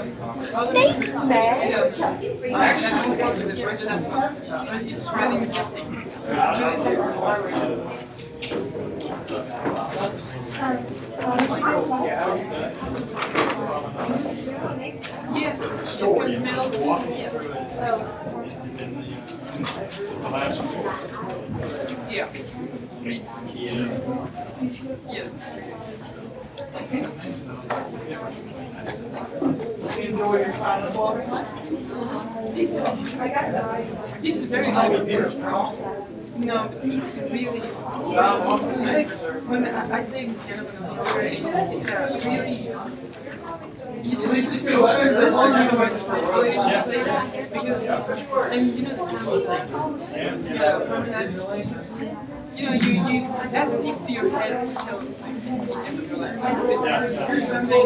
Thanks, man. It's really majestic. Yes, it's continental. Yes. Yeah. Yes. Enjoy your time of water. It's very good. No, it's really like when I think piano it's really it's just the words that all you know really should play that because and you know the you know you that sticks to your head until it's something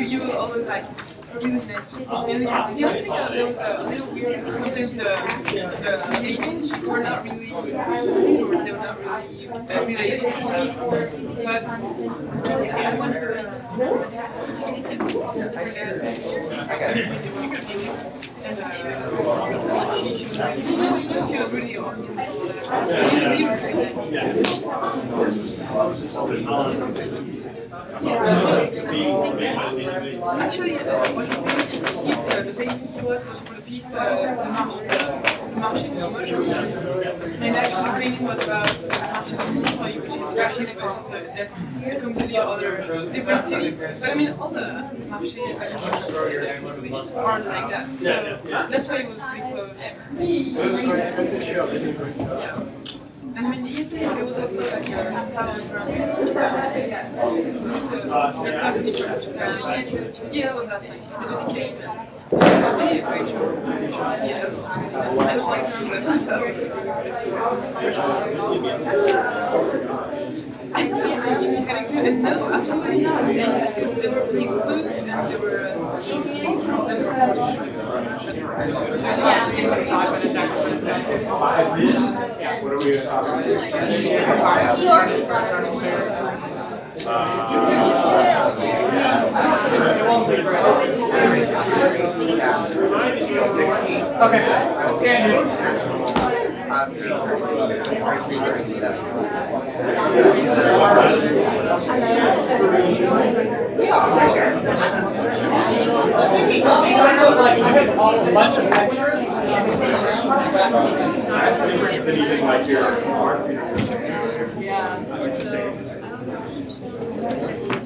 you will always like. Really nice. And the only thing that was a little weird is sometimes the agents were not really, or they were not really related to speech, but I went to and she was really awesome. Actually, the basis was for the piece, the Marché de l'Hommage. And actually, the painting was about Marché de l'Hommage, which is actually from that's a completely other different city. But I mean, all the Marché aren't like that. So that's why it was pretty close. And I mean, yesterday there was also like a talent round. Yeah, it was last night. I just came there. It was really a great show. Yes. I don't like her, I thought you were getting to it. No, absolutely not. Because they were playing flute and they were singing. What are we talking Okay.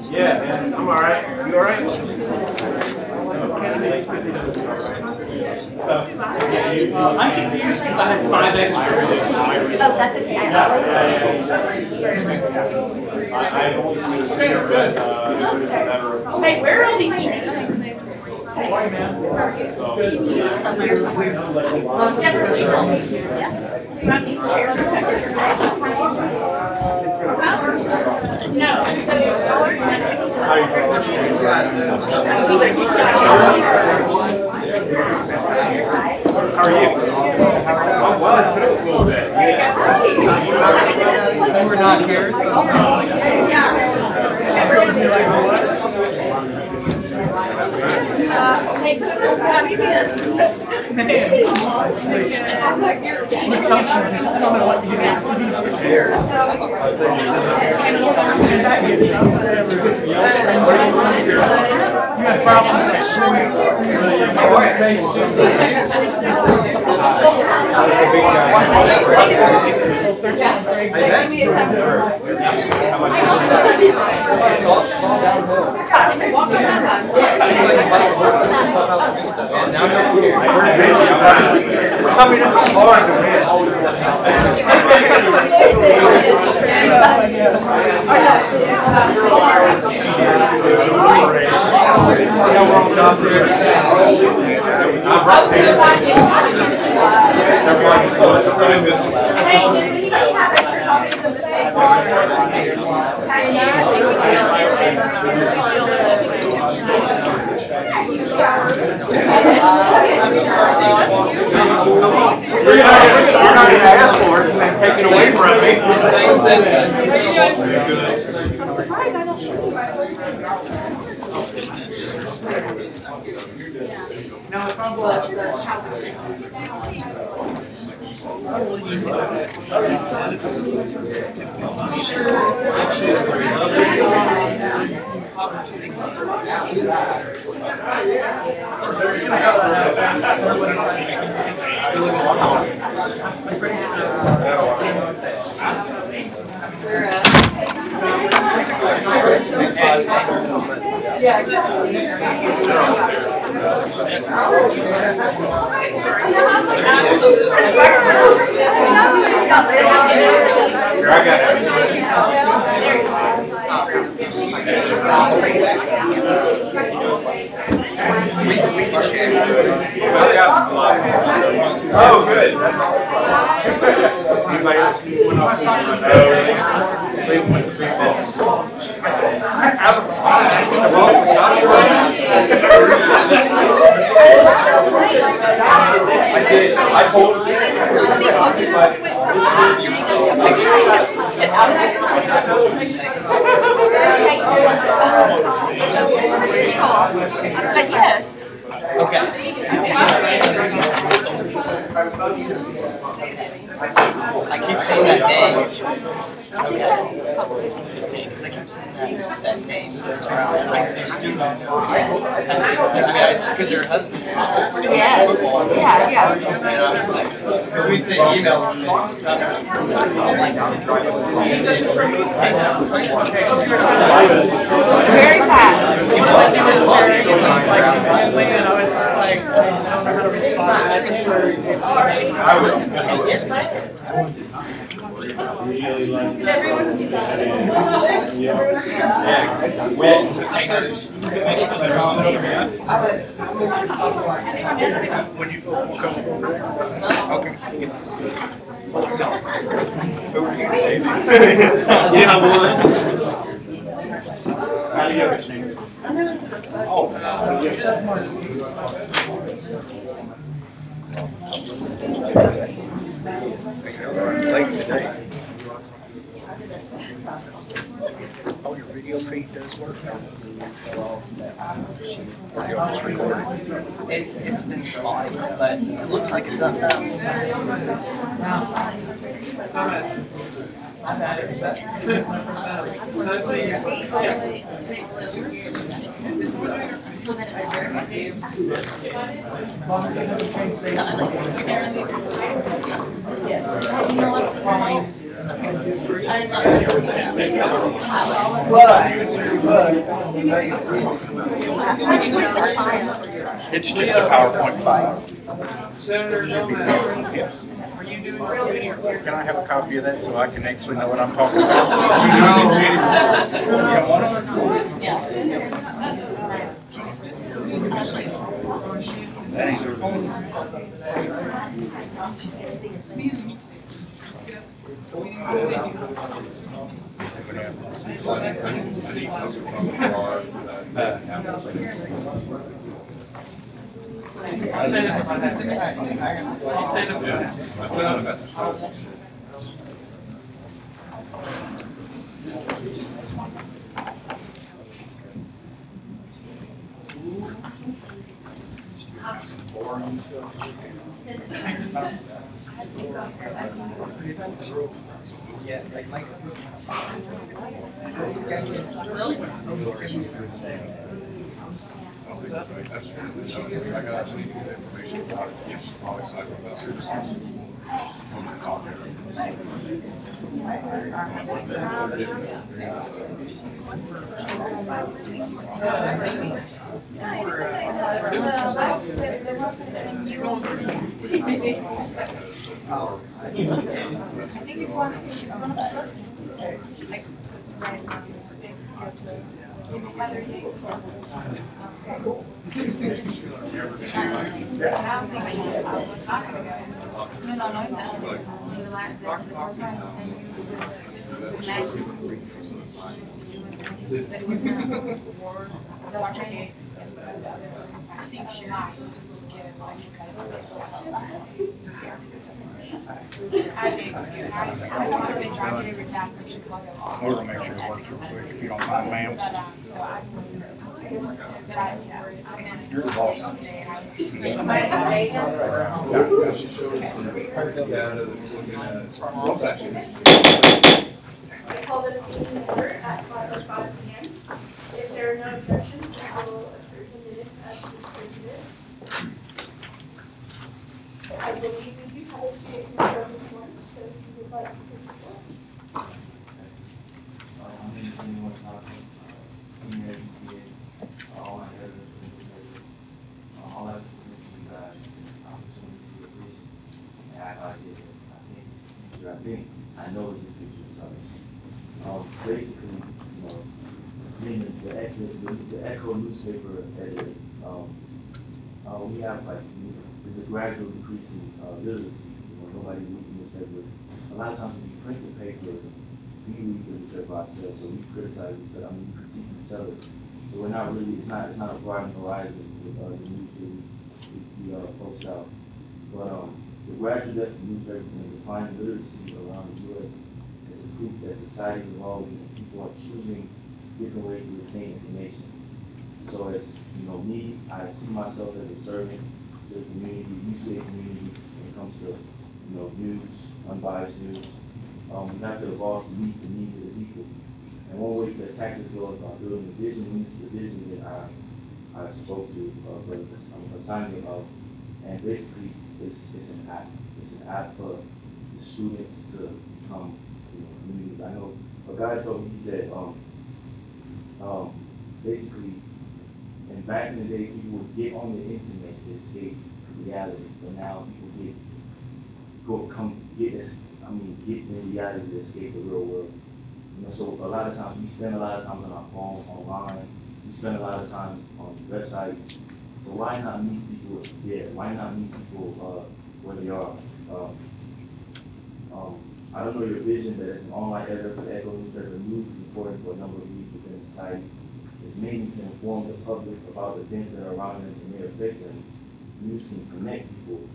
Yeah, man, I'm alright. You alright? I'm confused because I had 5 extra. Oh, that's okay. I've only seen it here, but it's a matter of... Hey, where are all these trains? No. How are you doing? Oh, well, it's been a little bit. You were not here. You had problems. Hey, does anybody have extra copies of the same You're not going to ask for it and then take it away from me. I'm surprised I don't see you. Oh, good. Anybody else? I did. I told But yes. Okay. I keep seeing that name. Because I keep seeing that name around. Because her husband. Yes. Yeah. Because we'd say emails and Very fast. Would you feel more comfortable? Okay. Yeah, I won. How do you have a name? Oh, late today. Oh, your video feed does work now. Or you'll just record it. It's been spotty, but it looks like it's up now. It's just a PowerPoint file. Can I have a copy of that so I can actually know what I'm talking Yeah, like We'll make sure it works real quick if you don't mind, ma'am. You're the boss. She showed us the data that's looking at what's actually. I call this meeting order at 5:05 p.m. If there are no objections, I will approve the minutes as distributed. I believe we do have a statement from the board, so if you would like to take the floor. My name is anyone talking, senior at UCA, all I have is all I have to say to you guys is opportunity to see a vision and act like it. I think it's the future. I know it's the future. So basically, you know, being the Echo newspaper editor, we have like there's a gradual decrease in literacy. You know, nobody reads the newspaper. A lot of times when we print the paper, we read the newspaper ourselves, so we criticize each other. I mean, we critique each other. So we're not really. It's not a broad horizon with the news that we post out. But the gradual death of newspapers and the decline in literacy around the U.S. is a proof that society is evolving and people are choosing different ways to retain information. So as you know, me, I see myself as a servant to the community, UCA community, when it comes to news, unbiased news. We have to evolve to meet the needs of the people. And one way to attack this goal is by building the vision, the vision that I spoke to Asanya about. And basically, it's an app. It's an app for the students to become community. I know a guy told me, he said, basically, and back in the days, people would get on the internet to escape reality, but now people get in reality to escape the real world. You know, so a lot of times we spend a lot of time on our phone, online. We spend a lot of time on websites. So why not meet people there? Why not meet people where they are? I don't know your vision, but as an online editor for the Echo newspaper, news is important for a number of reasons within society. It's mainly to inform the public about the events that are around them and their effect them. News can connect people,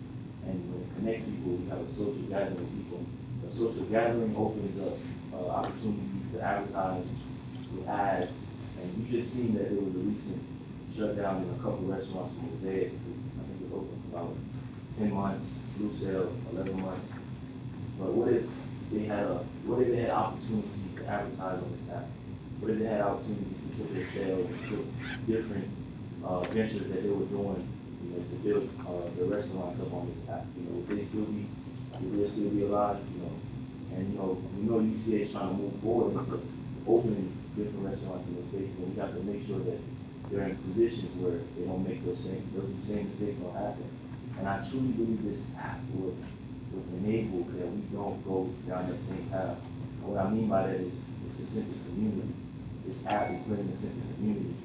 and when it connects people, we have a social gathering of people. A social gathering opens up opportunities to advertise with ads, and we just seen that there was a recent shutdown in a couple restaurants in Mosaic. I think it was open for about 10 months, Blue Cell, 11 months. But what if they had opportunities to advertise on this app? What if they had opportunities to put their sales, to put different ventures that they were doing, to build their restaurants up on this app? Would they still be alive? And we know UCA is trying to move forward into opening different restaurants in those spaces, and we have to make sure that they're in positions where they don't make those same mistakes don't happen. And I truly believe this app would enable that we don't go down that same path. And what I mean by that is it's a sense of community. This app is bringing a sense of community.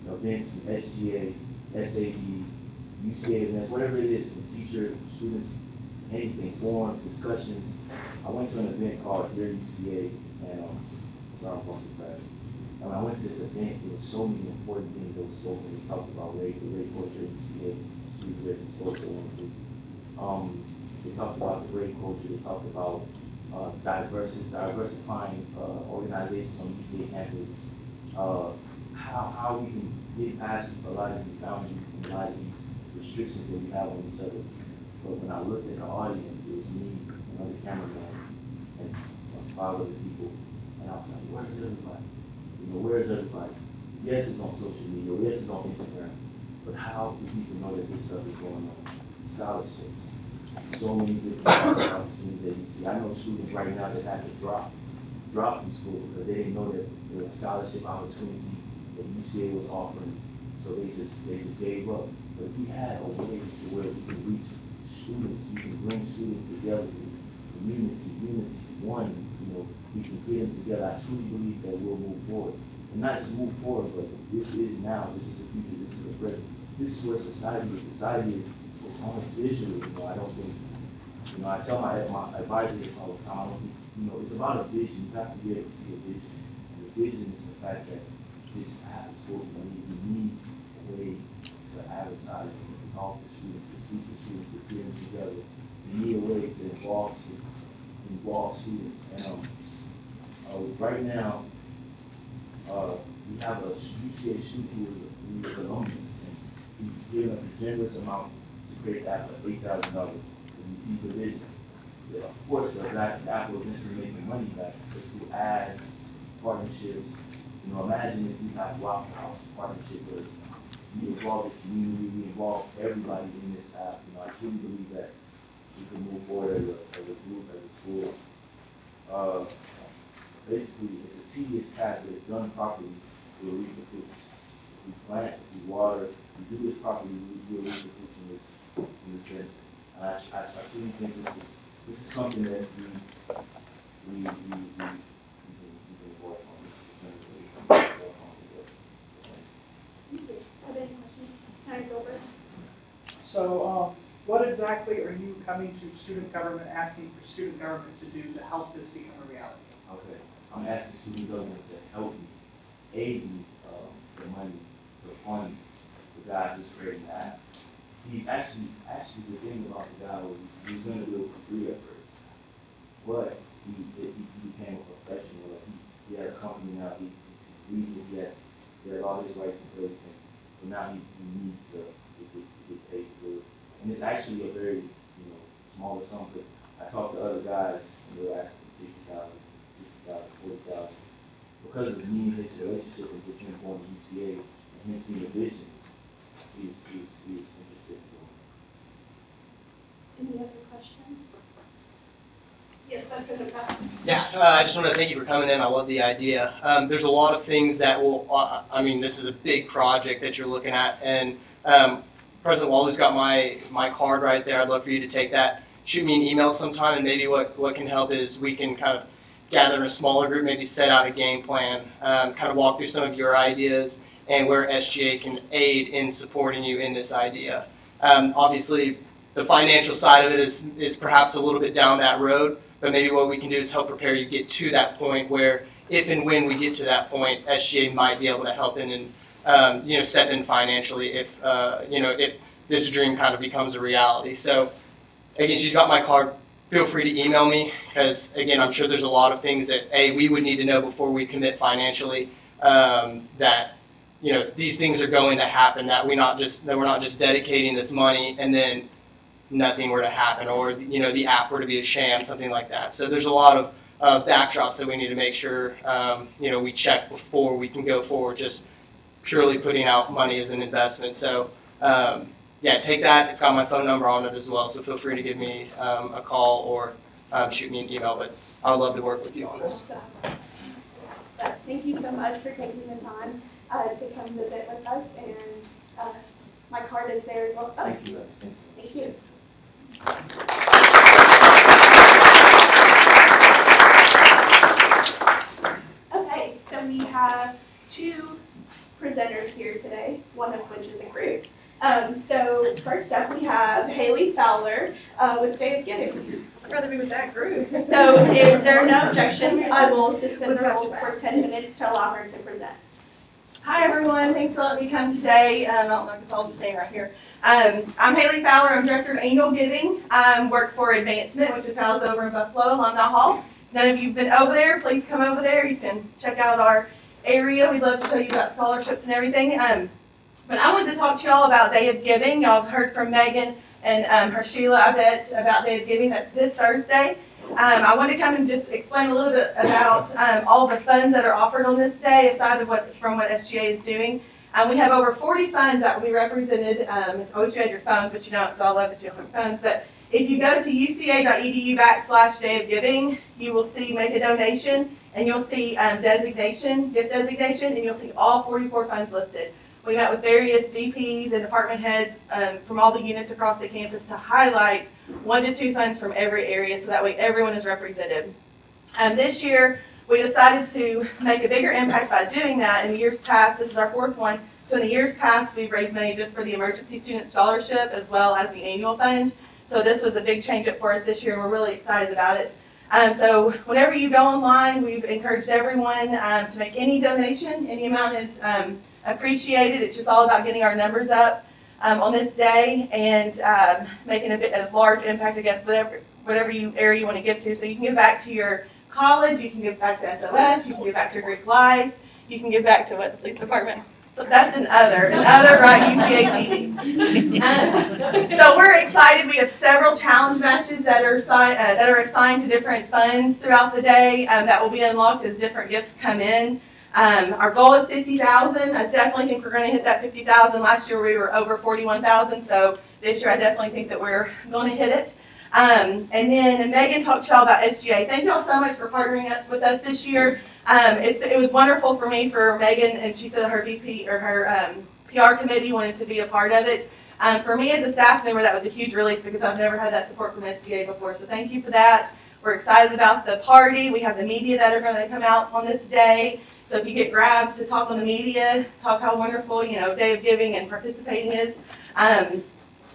Events from SGA, SAE, UCA events, whatever it is, from teachers, students, anything, forums, discussions. I went to an event called Dear UCA, and sorry I'm going too fast. And when I went to this event, there were so many important things that were spoken. We talked about the great culture at UCA. She was very spoke so wonderfully. They talked about the great culture. They talked about diversifying organizations on UCA campus. How we can get past a lot of these boundaries and a lot of these restrictions that we have on each other. But when I looked at the audience, it was me, another cameraman, and 5 other people, and I was like, where's everybody? Where's everybody? Yes, it's on social media. Yes, it's on Instagram. But how do people know that this stuff is going on? Scholarships. So many different opportunities that you see. I know students right now that had to drop from school because they didn't know that there were scholarship opportunities that UCA was offering. So they just gave up. But if we had a way to where we can reach students, we can bring students together, unity, one, we can get them together. I truly believe that we'll move forward. And not just move forward, but this is now, this is the future, this is the present. This is where society is. Society is almost visual. I don't think, I tell my advisor this all the time. I don't think, it's about a vision. You have to be able to see a vision. And the vision is the fact that this app is working. We need a way to advertise and to talk to students, to speak to students, to get them together. We need a way to involve students. And right now, we have a UCA student who is an alumnus, and he giving us a generous amount to create that for $8,000. We see the vision. Yeah, of course, the Apple is making money back. The school adds partnerships. You know, imagine if we have Waffle House partnership where we involve the community, we involve everybody in this app. You know, I truly believe that we can move forward as a group, as a school. Basically, it's a tedious task, but if done properly, we'll reap the fruits. If we plant, if we water, if we do this properly, we'll reap the fruits in this thing. And I truly think this is something that we can work on. Have any questions? Senator Gilbert? So, what exactly are you coming to student government, asking for student government to do to help this become a reality? Okay, I'm asking student government to help me, aid me, the money to fund the guy who's creating the app. He's actually the thing about the guy was he was going to do it for free at first, but he became a professional. Like he had a company now. He's legal. He has all his rights in place, and so now he needs to get paid for it. And it's actually a very smaller sum. But I talked to other guys and they were asking $50,000, $60,000, $40,000 because of me and his relationship and just him going to UCA and him seeing the vision. He's interested in doing it. Any other questions? Yes, Vice President Powell. Yeah, I just want to thank you for coming in. I love the idea. There's a lot of things that will, I mean, this is a big project that you're looking at, and President Waller's got my card right there. I'd love for you to take that. Shoot me an email sometime, and maybe what can help is we can kind of gather in a smaller group, maybe set out a game plan, kind of walk through some of your ideas and where SGA can aid in supporting you in this idea. Obviously, the financial side of it is perhaps a little bit down that road, but maybe what we can do is help prepare you get to that point where, if and when we get to that point, SGA might be able to help in and step in financially if if this dream kind of becomes a reality. So again, she's got my card. Feel free to email me because again, I'm sure there's a lot of things that we would need to know before we commit financially. That these things are going to happen. That we're not just dedicating this money and then nothing were to happen, or the app were to be a sham, something like that. So there's a lot of backdrops that we need to make sure we check before we can go forward. Just purely putting out money as an investment. So yeah, take that. It's got my phone number on it as well. So feel free to give me a call or shoot me an email. But I would love to work with you on this. Thank you so much for taking the time to come visit with us, and my card is there as well. Oh, Thank you. thank you. Okay, so we have two presenters here today, one of which is a group. So first up we have Haley Fowler with Day of Giving. I'd rather be with that group. So if there are no objections, I will suspend the rules for 10 minutes to allow her to present. Hi everyone, thanks for letting me come today. I don't know if I'll just stand right here. I'm Haley Fowler, I'm Director of Annual Giving. I work for Advancement, which is housed over in Buffalo, Alumni Hall. None of you have been over there, please come over there. You can check out our area. We'd love to show you about scholarships and everything. But I wanted to talk to y'all about Day of Giving. Y'all have heard from Megan and her Sheila, I bet, about Day of Giving. That's this Thursday. I wanted to come and just explain a little bit about all the funds that are offered on this day, aside from what SGA is doing. We have over 40 funds that will be represented. I wish you had your phones, but you don't, so I love that you have your phones. But if you go to uca.edu/Day of Giving, you will see Make a Donation, and you'll see gift designation, and you'll see all 44 funds listed. We met with various VPs and department heads from all the units across the campus to highlight 1 to 2 funds from every area, so that way everyone is represented. This year, we decided to make a bigger impact by doing that. In the years past, this is our 4th one, so in the years past, we've raised money just for the Emergency Student Scholarship as well as the annual fund. So this was a big change up for us this year, and we're really excited about it. So whenever you go online, we've encouraged everyone to make any donation. Any amount is appreciated. It's just all about getting our numbers up on this day and making a large impact, I guess, whatever area you want to give to. So you can give back to your college, you can give back to SOS, you can give back to Greek Life, you can give back to what, the police department? That's an other right, UCA PD. So we're excited. We have several challenge matches that are assigned to different funds throughout the day that will be unlocked as different gifts come in. Our goal is 50,000. I definitely think we're going to hit that 50,000. Last year we were over 41,000, so this year I definitely think that we're going to hit it. And then Megan talked to y'all about SGA. Thank y'all so much for partnering up with us this year. It was wonderful for me, for Megan, and she said her VP or her PR committee wanted to be a part of it. For me as a staff member, that was a huge relief because I've never had that support from SGA before. So thank you for that. We're excited about the party. We have the media that are going to come out on this day. So if you get grabbed to talk on the media, talk how wonderful, Day of Giving and participating is. And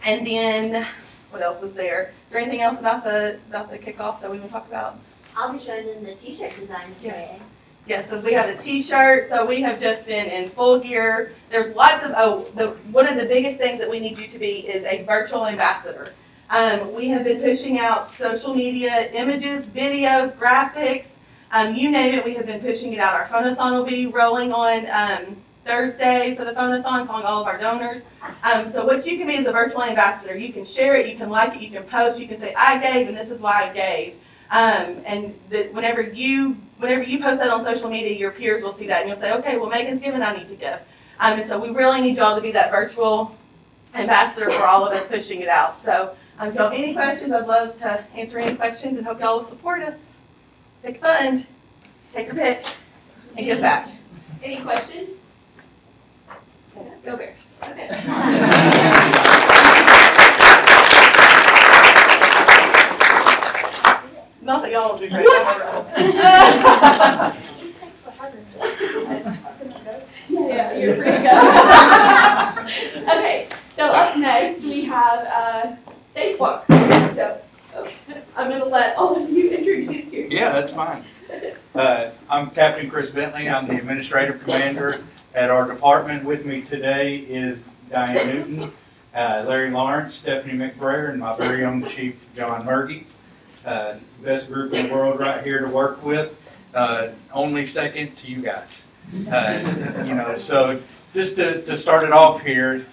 then, what else was there? Is there anything else about the kickoff that we want to talk about? I'll be showing them the t-shirt design today. Yes, so we have the t-shirt. So we have just been in full gear. There's lots of, one of the biggest things that we need you to be is a virtual ambassador. We have been pushing out social media images, videos, graphics, you name it, we have been pushing it out. Our phone-a-thon will be rolling on Thursday for the phone-a-thon, calling all of our donors. So what you can be is a virtual ambassador. You can share it, you can like it, you can post, you can say, I gave and this is why I gave. Whenever you post that on social media, your peers will see that and you'll say, okay, well, Megan's given, I need to give. And so we really need y'all to be that virtual ambassador for all of us pushing it out. So if y'all have any questions, I'd love to answer any questions and hope y'all will support us. Pick a fund, take your pitch, and give back. Any questions? Go Bears. Okay. Not that y'all will do great. Yeah, you're free to go. Okay, so up next we have Safe Walk. So I'm going to let all of you introduce yourself. Yeah, that's fine. I'm Captain Chris Bentley. I'm the administrative commander at our department. With me today is Diane Newton, Larry Lawrence, Stephanie McBrayer, and my very own Chief John Murgy. Best group in the world right here to work with. Only second to you guys. So just to start it off here.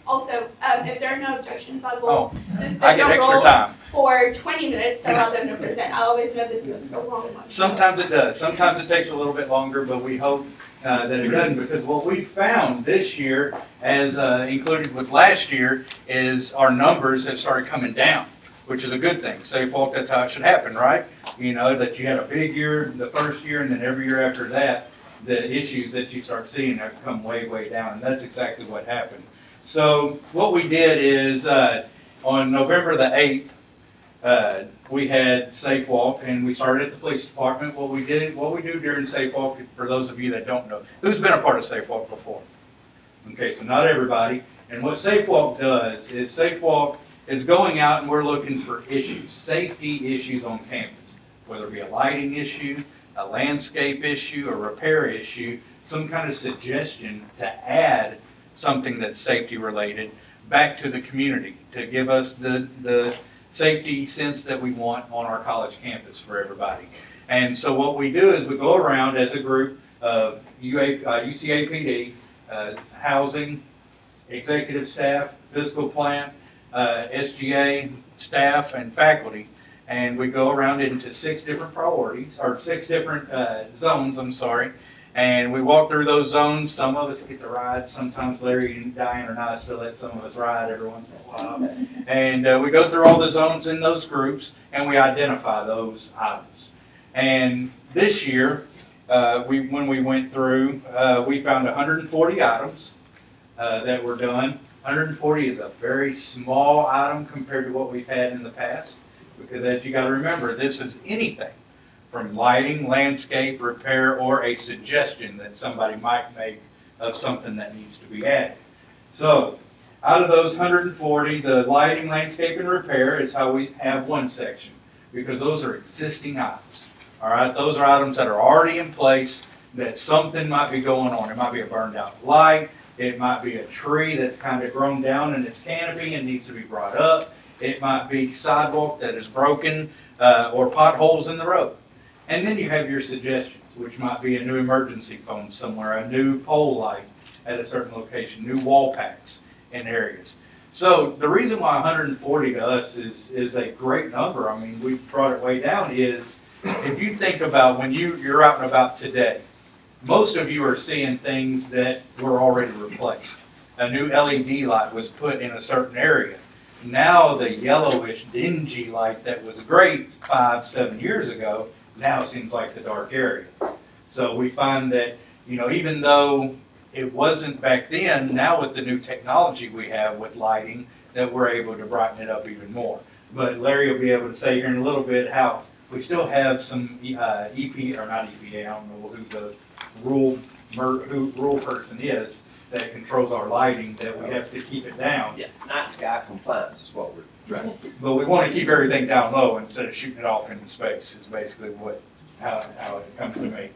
Also, if there are no objections, I will suspend I get the extra roll time for 20 minutes to allow them to present. I always know this is a long one. Sometimes it does. Sometimes it takes a little bit longer, but we hope that it doesn't, because what we found this year, as included with last year, is our numbers have started coming down, which is a good thing. Safe Walk, that's how it should happen, right? That you had a big year the first year, and then every year after that, the issues that you start seeing have come way, way down, and that's exactly what happened. So what we did is on November the 8th, we had Safe Walk, and we started at the police department. What we do during Safe Walk, for those of you that don't know, who's been a part of Safe Walk before? Okay, so not everybody. And what Safe Walk does is Safe Walk is going out and we're looking for issues, safety issues on campus, whether it be a lighting issue, a landscape issue, a repair issue, some kind of suggestion to add something that's safety related back to the community to give us the safety sense that we want on our college campus for everybody. And so what we do is we go around as a group of UCA PD, housing, executive staff, physical plant, SGA staff, and faculty, and we go around into 6 different priorities, or 6 different zones, I'm sorry. And we walk through those zones. Some of us get to ride. Sometimes Larry and Diane are nice to let some of us ride every once in a while. And we go through all the zones in those groups, and we identify those items. And this year, when we went through, we found 140 items that were done. 140 is a very small item compared to what we've had in the past, because as you got to remember, this is anything from lighting, landscape, repair, or a suggestion that somebody might make of something that needs to be added. So, out of those 140, the lighting, landscape, and repair is how we have one section, because those are existing items. All right, those are items that are already in place that something might be going on. It might be a burned out light. It might be a tree that's kind of grown down in its canopy and needs to be brought up. It might be sidewalk that is broken or potholes in the road. And then you have your suggestions. which might be a new emergency phone somewhere, a new pole light at a certain location, new wall packs in areas. So the reason why 140 to us is a great number, I mean, we brought it way down, is if you think about when you're out and about today, most of you are seeing things that were already replaced. A new LED light was put in a certain area. Now the yellowish, dingy light that was great 5-7 years ago now seems like the dark area. So we find that, even though it wasn't back then, now with the new technology we have with lighting, that we're able to brighten it up even more. But Larry will be able to say here in a little bit how we still have some not EPA, I don't know who the rule person is that controls our lighting, that we have to keep it down. Yeah, night sky compliance is what we're trying to do. But we want to keep everything down low instead of shooting it off into space is basically how it comes to me.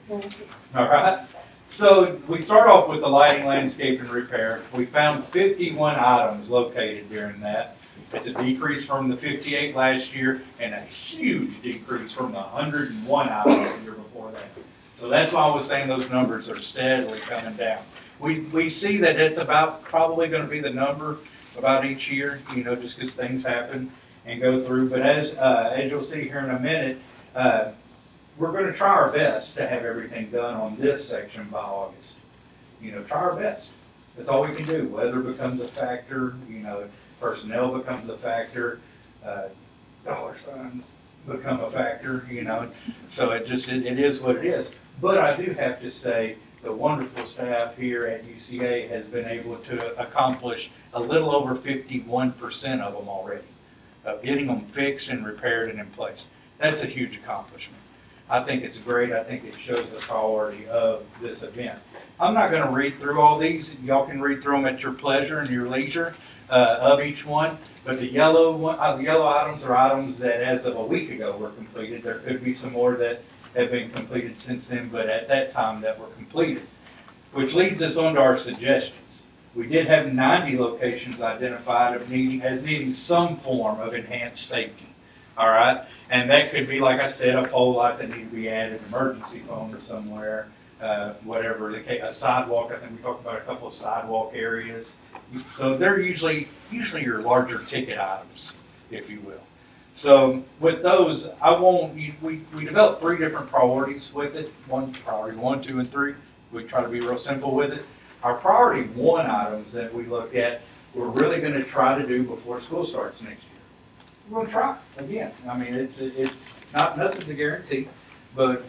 All right. So we start off with the lighting, landscape, and repair. We found 51 items located during that. It's a decrease from the 58 last year and a huge decrease from the 101 items the year before that. So that's why I was saying those numbers are steadily coming down. We see that it's about probably going to be the number about each year, just because things happen and go through. But as you'll see here in a minute, we're going to try our best to have everything done on this section by August. Try our best. That's all we can do. Weather becomes a factor, personnel becomes a factor, dollar signs become a factor, So it is what it is. But I do have to say, the wonderful staff here at UCA has been able to accomplish a little over 51% of them already, of getting them fixed and repaired and in place. That's a huge accomplishment. I think it's great. I think it shows the priority of this event. I'm not going to read through all these. Y'all can read through them at your pleasure and your leisure of each one. But the yellow items are items that as of a week ago were completed. There could be some more that have been completed since then, but at that time that were completed. Which leads us on to our suggestions. We did have 90 locations identified as needing some form of enhanced safety. All right, and that could be, like I said, a pole light that needs to be added, an emergency phone or somewhere, whatever the case, a sidewalk. I think we talked about a couple of sidewalk areas. So they're usually your larger ticket items, if you will. So with those, we developed 3 different priorities with it. Priority 1, 2, and 3. We try to be real simple with it. Our priority 1 items that we look at, we're really going to try to do before school starts next year. We're going to try again. I mean, it's nothing's a guarantee, but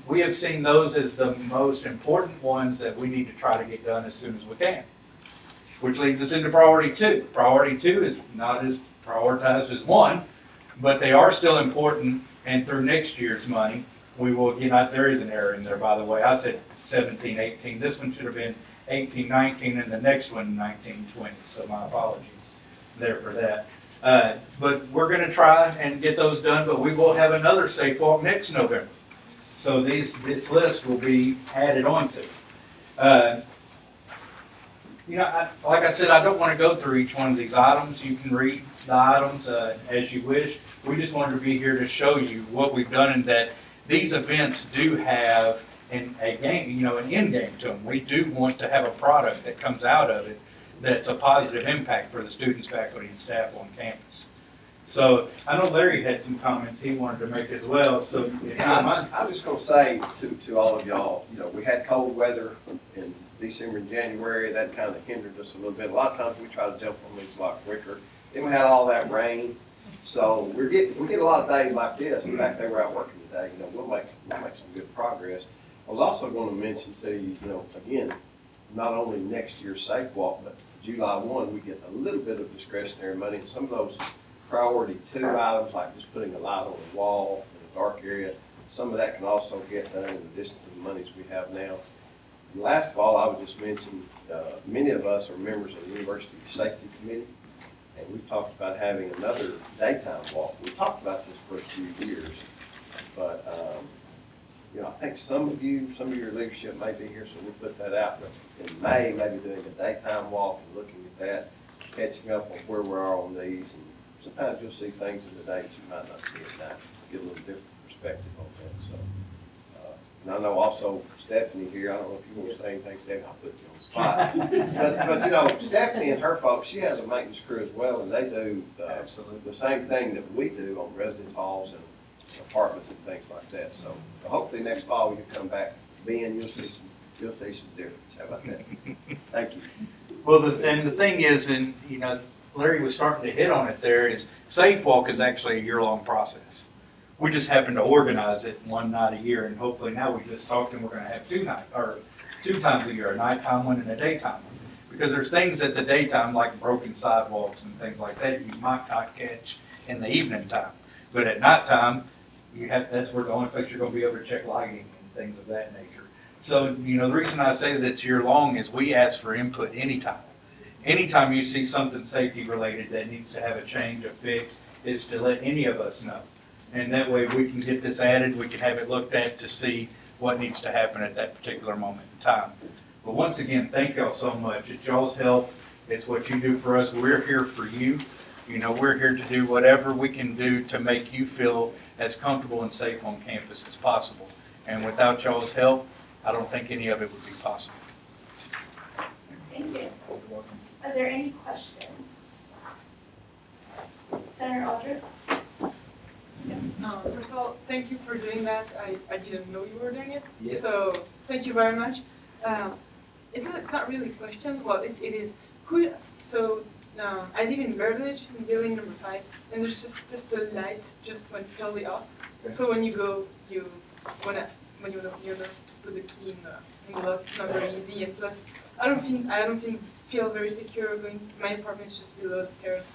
we have seen those as the most important ones that we need to try to get done as soon as we can. Which leads us into priority 2. Priority 2 is not as prioritized as 1, but they are still important. And through next year's money, we will get out. There is an error in there, by the way. I said 17, 18. This one should have been 18, 19, and the next one 19, 20. So my apologies there for that. But we're going to try and get those done, but we will have another Safe Walk next November. So this list will be added on to. Like I said, I don't want to go through each one of these items. You can read the items as you wish. We just wanted to be here to show you what we've done and that these events do have an end game to them. We do want to have a product that comes out of it that's a positive impact for the students, faculty, and staff on campus. So I know Larry had some comments he wanted to make as well. So I'm just going to say to all of y'all, we had cold weather in December and January. That kind of hindered us a little bit. A lot of times we try to jump on these a lot quicker. Then we had all that rain. So we get a lot of days like this. In fact, they were out working today. We'll make some good progress. I was also going to mention to you, again, not only next year's Safe Walk, but July 1, we get a little bit of discretionary money. And some of those priority 2 items, like just putting a light on the wall in a dark area, some of that can also get done in addition to the monies we have now. And last of all, I would just mention, many of us are members of the University Safety Committee, and we've talked about having another daytime walk. We talked about this for a few years, but I think some of your leadership may be here, so we'll put that out. But in May, maybe doing a daytime walk and looking at that, catching up on where we are on these. And sometimes you'll see things in the day that you might not see at night. Get a little different perspective on that. So And I know also Stephanie here, I don't know if you want to say anything, Stephanie, I'll put you on the spot. But you know, Stephanie and her folks, she has a maintenance crew as well, and they do the same thing that we do on residence halls and apartments and things like that. So hopefully next fall when you come back, Ben, you'll see some difference. How about that? Thank you. Well, and the thing is, and you know, Larry was starting to hit on it there, is Safe Walk is actually a year-long process. We just happen to organize it one night a year, and hopefully now we just talked and we're going to have two times a year, a nighttime one and a daytime one. Because there's things at the daytime, like broken sidewalks and things like that, you might not catch in the evening time. But at nighttime, that's where the only place you're going to be able to check lighting and things of that nature. So, you know, the reason I say that it's year-long is we ask for input anytime. Anytime you see something safety related that needs to have a change, a fix, is to let any of us know. And that way we can get this added, we can have it looked at to see what needs to happen at that particular moment in time. But once again, thank y'all so much. It's y'all's help. It's what you do for us. We're here for you. You know, we're here to do whatever we can do to make you feel as comfortable and safe on campus as possible. And without y'all's help, I don't think any of it would be possible. Thank you. Are there any questions? Senator Aldris? Yes. First of all, thank you for doing that. I didn't know you were doing it. Yes. So thank you very much. It's not really a question. Well, it is. I live in Burbage, in building number 5, and there's just the light just went totally off. Okay. So when you go, when you put the key in the lock, it's not very easy. And plus, I don't feel very secure going. My apartment's just below the stairs.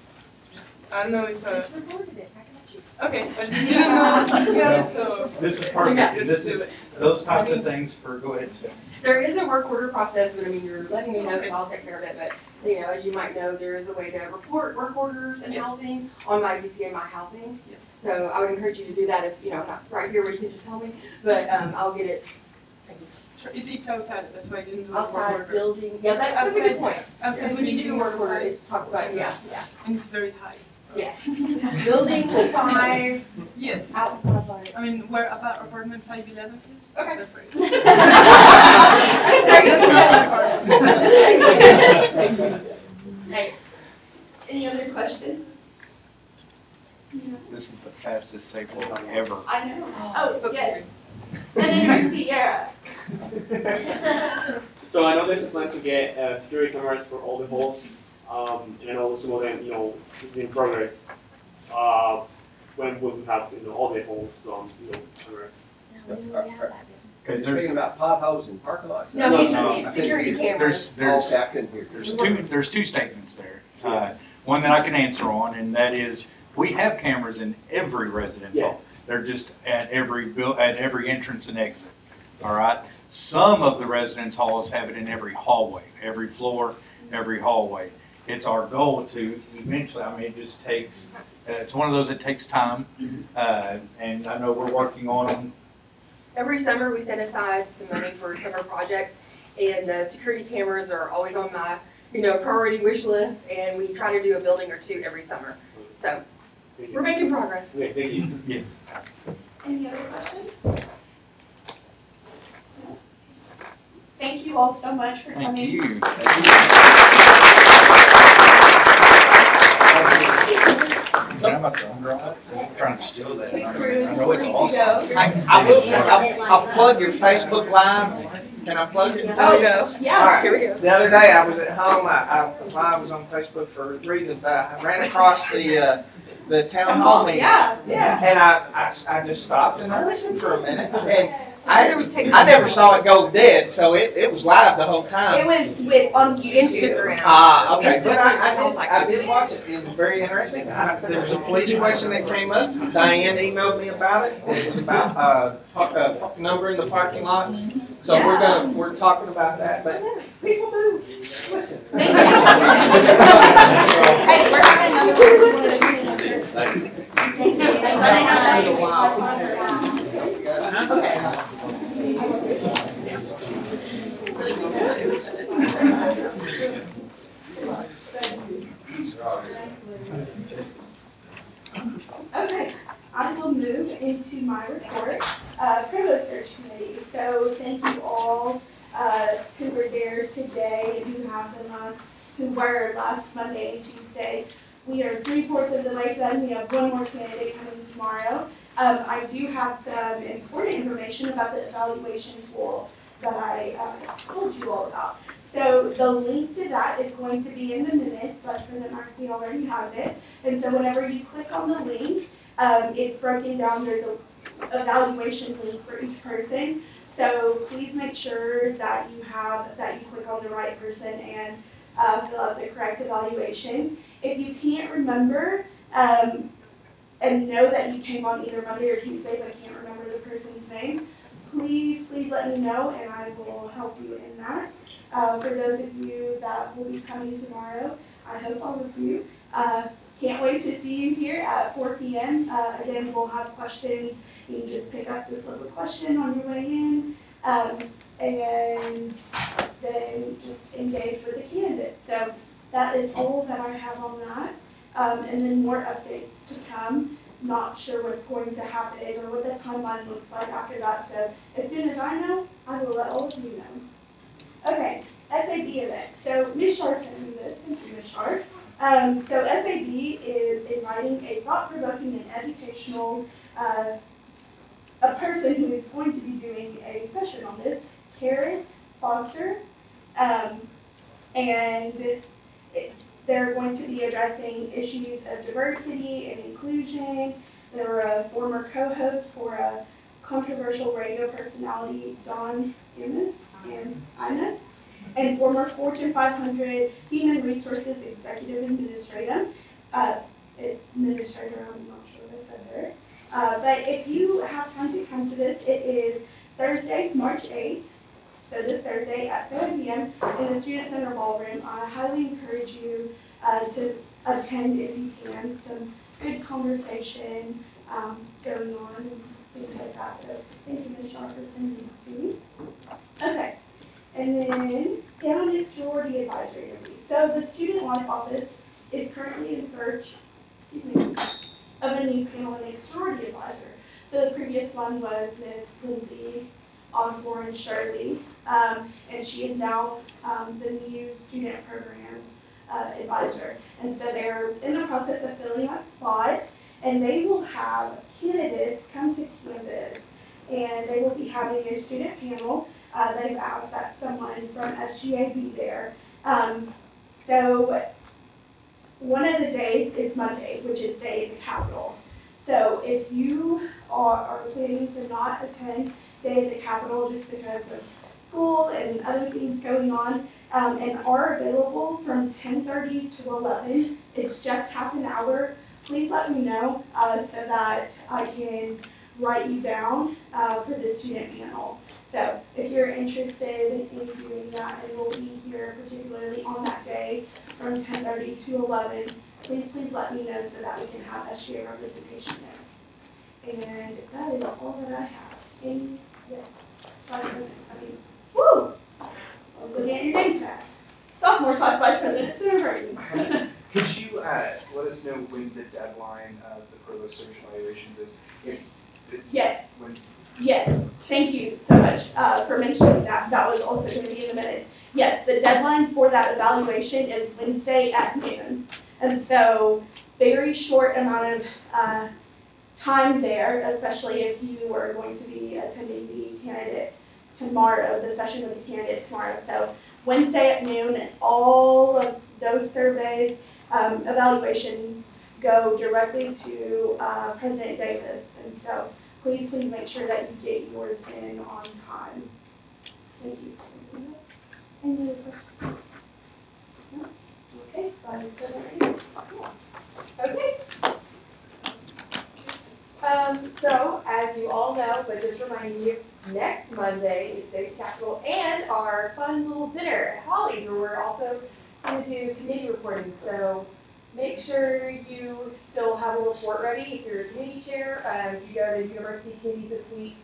I don't know if. Just recorded it. I got you. Okay, I just didn't know. Yeah, so. This is perfect. This is those types of things for. Go ahead, Steph. There is a work order process, but I mean, you're letting me know, so I'll take care of it. But you know, as you might know, there is a way to report work orders and housing on my UCA My Housing. Yes. So I would encourage you to do that if you know not right here where you can just tell me, but I'll get it. Sure. It's outside. That's why I didn't do outside building. Yeah, that's a good point. Outside when you do work order, it talks about yeah. And it's very high. So. Yeah. Building 5. Yes. Outside. I mean, where about apartment 511 is? Okay. That's right. Thanks. Any other questions? This is the fastest safe walk ever. I know. Oh, yes. Senator Sierra. So I know there's a plan to get security cameras for all the halls, and I know some of them, is in progress. When will we have, all the halls, cameras? Okay, speaking about potholes in parking lots. No, he's security cameras. Okay, I couldn't hear. There's two statements there. One that I can answer on, and that is we have cameras in every residence hall. They're just at every entrance and exit. All right. Some of the residence halls have it in every hallway, every floor, every hallway. It's our goal to eventually. I mean, it just takes. It's one of those that takes time, and I know we're working on them. Every summer we set aside some money for summer projects, and the security cameras are always on my, priority wish list, and we try to do a building or two every summer. So we're making progress. Okay, thank you. Yes. Any other questions? Thank you all so much for coming. Thank you. I'm a thumb drive. I'm trying to steal that. I know it's awesome. I'll plug your Facebook Live. Can I plug it? Oh, no. Yeah, right. Here we go. The other day I was at home. I was on Facebook for reasons, but I ran across the town hall meeting. Yeah. Yeah. And I just stopped and I listened for a minute. And I never saw it go dead, so it was live the whole time. It was on YouTube. Instagram. Okay. But I did watch it. It was very interesting. There was a police question that came up. Diane emailed me about it. It was about numbering the parking lots. So we're talking about that. But people do listen. Hey, we're having another Okay, I will move into my report, Provost Search Committee. So have who were last Monday and Tuesday. We are 3/4 of the way done. We have one more candidate coming tomorrow. I do have some important information about the evaluation tool that I told you all about. So the link to that is going to be in the minutes. Vice President Markey already has it. And so whenever you click on the link, it's broken down. There's a evaluation link for each person. So please make sure that you click on the right person and fill out the correct evaluation. If you can't remember and know that you came on either Monday or Tuesday but can't remember the person's name, please let me know and I will help you in that. For those of you that will be coming tomorrow, I hope all of you. Can't wait to see you here at 4 p.m. Again, we'll have questions. You can just pick up this little question on your way in, and then just engage with the candidates. So that is all that I have on that. And then more updates to come. Not sure what's going to happen or what the timeline looks like after that. So as soon as I know, I will let all of you know. Okay, SAB event. So Ms. Shar sent me this. Thank you, Ms. Shar. So SAB is inviting a thought-provoking and educational, a person who is going to be doing a session on this, Karen Foster, and they're going to be addressing issues of diversity and inclusion. They're a former co-host for a controversial radio personality, Dawn Innes, and former Fortune 500 Human Resources Executive Administrator. I'm not sure if I said there. But if you have time to come to this, it is Thursday, March 8th. So this Thursday at 7 p.m. in the Student Center Ballroom. I highly encourage you to attend if you can. Some good conversation going on and things like that. So thank you, Ms. Shaw, for sending that to me. Okay. And then down to sorority advisory interview. So the Student Life Office is currently in search, of a new panel and sorority advisor. So the previous one was Ms. Lindsay Osborne Shirley, and she is now the new student program advisor. And so they're in the process of filling that spot, and they will have candidates come to campus, and they will be having a student panel. They've asked that someone from SGA be there. So one of the days is Monday, which is Day of the Capitol. So if you are planning to not attend Day of the Capitol just because of school and other things going on, and are available from 10:30 to 11, it's just half an hour, please let me know so that I can write you down for the student panel. So if you're interested in doing that and will be here particularly on that day from 10:30 to 11, please let me know so that we can have SGA representation there. And that is all that I have. And yes, Vice President, woo! I was looking at your name tag. Sophomore class Vice President, Senator Burton. Could you let us know when the deadline of the provost search evaluations is? It's yes. When's Yes, thank you so much for mentioning that. That was also going to be in the minutes. Yes, the deadline for that evaluation is Wednesday at noon. And so very short amount of time there, especially if you are going to be attending the candidate tomorrow, the session with the candidate tomorrow. So Wednesday at noon, and all of those surveys, evaluations go directly to President Davis. And so please make sure that you get yours in on time. Thank you. Any other questions? No? Okay, Okay. So, as you all know, but just reminding you, next Monday is State Capitol and our fun little dinner at Holly's, where we're also going to do committee reporting. So make sure you still have a report ready if you're a committee chair. If you go to university committees this week,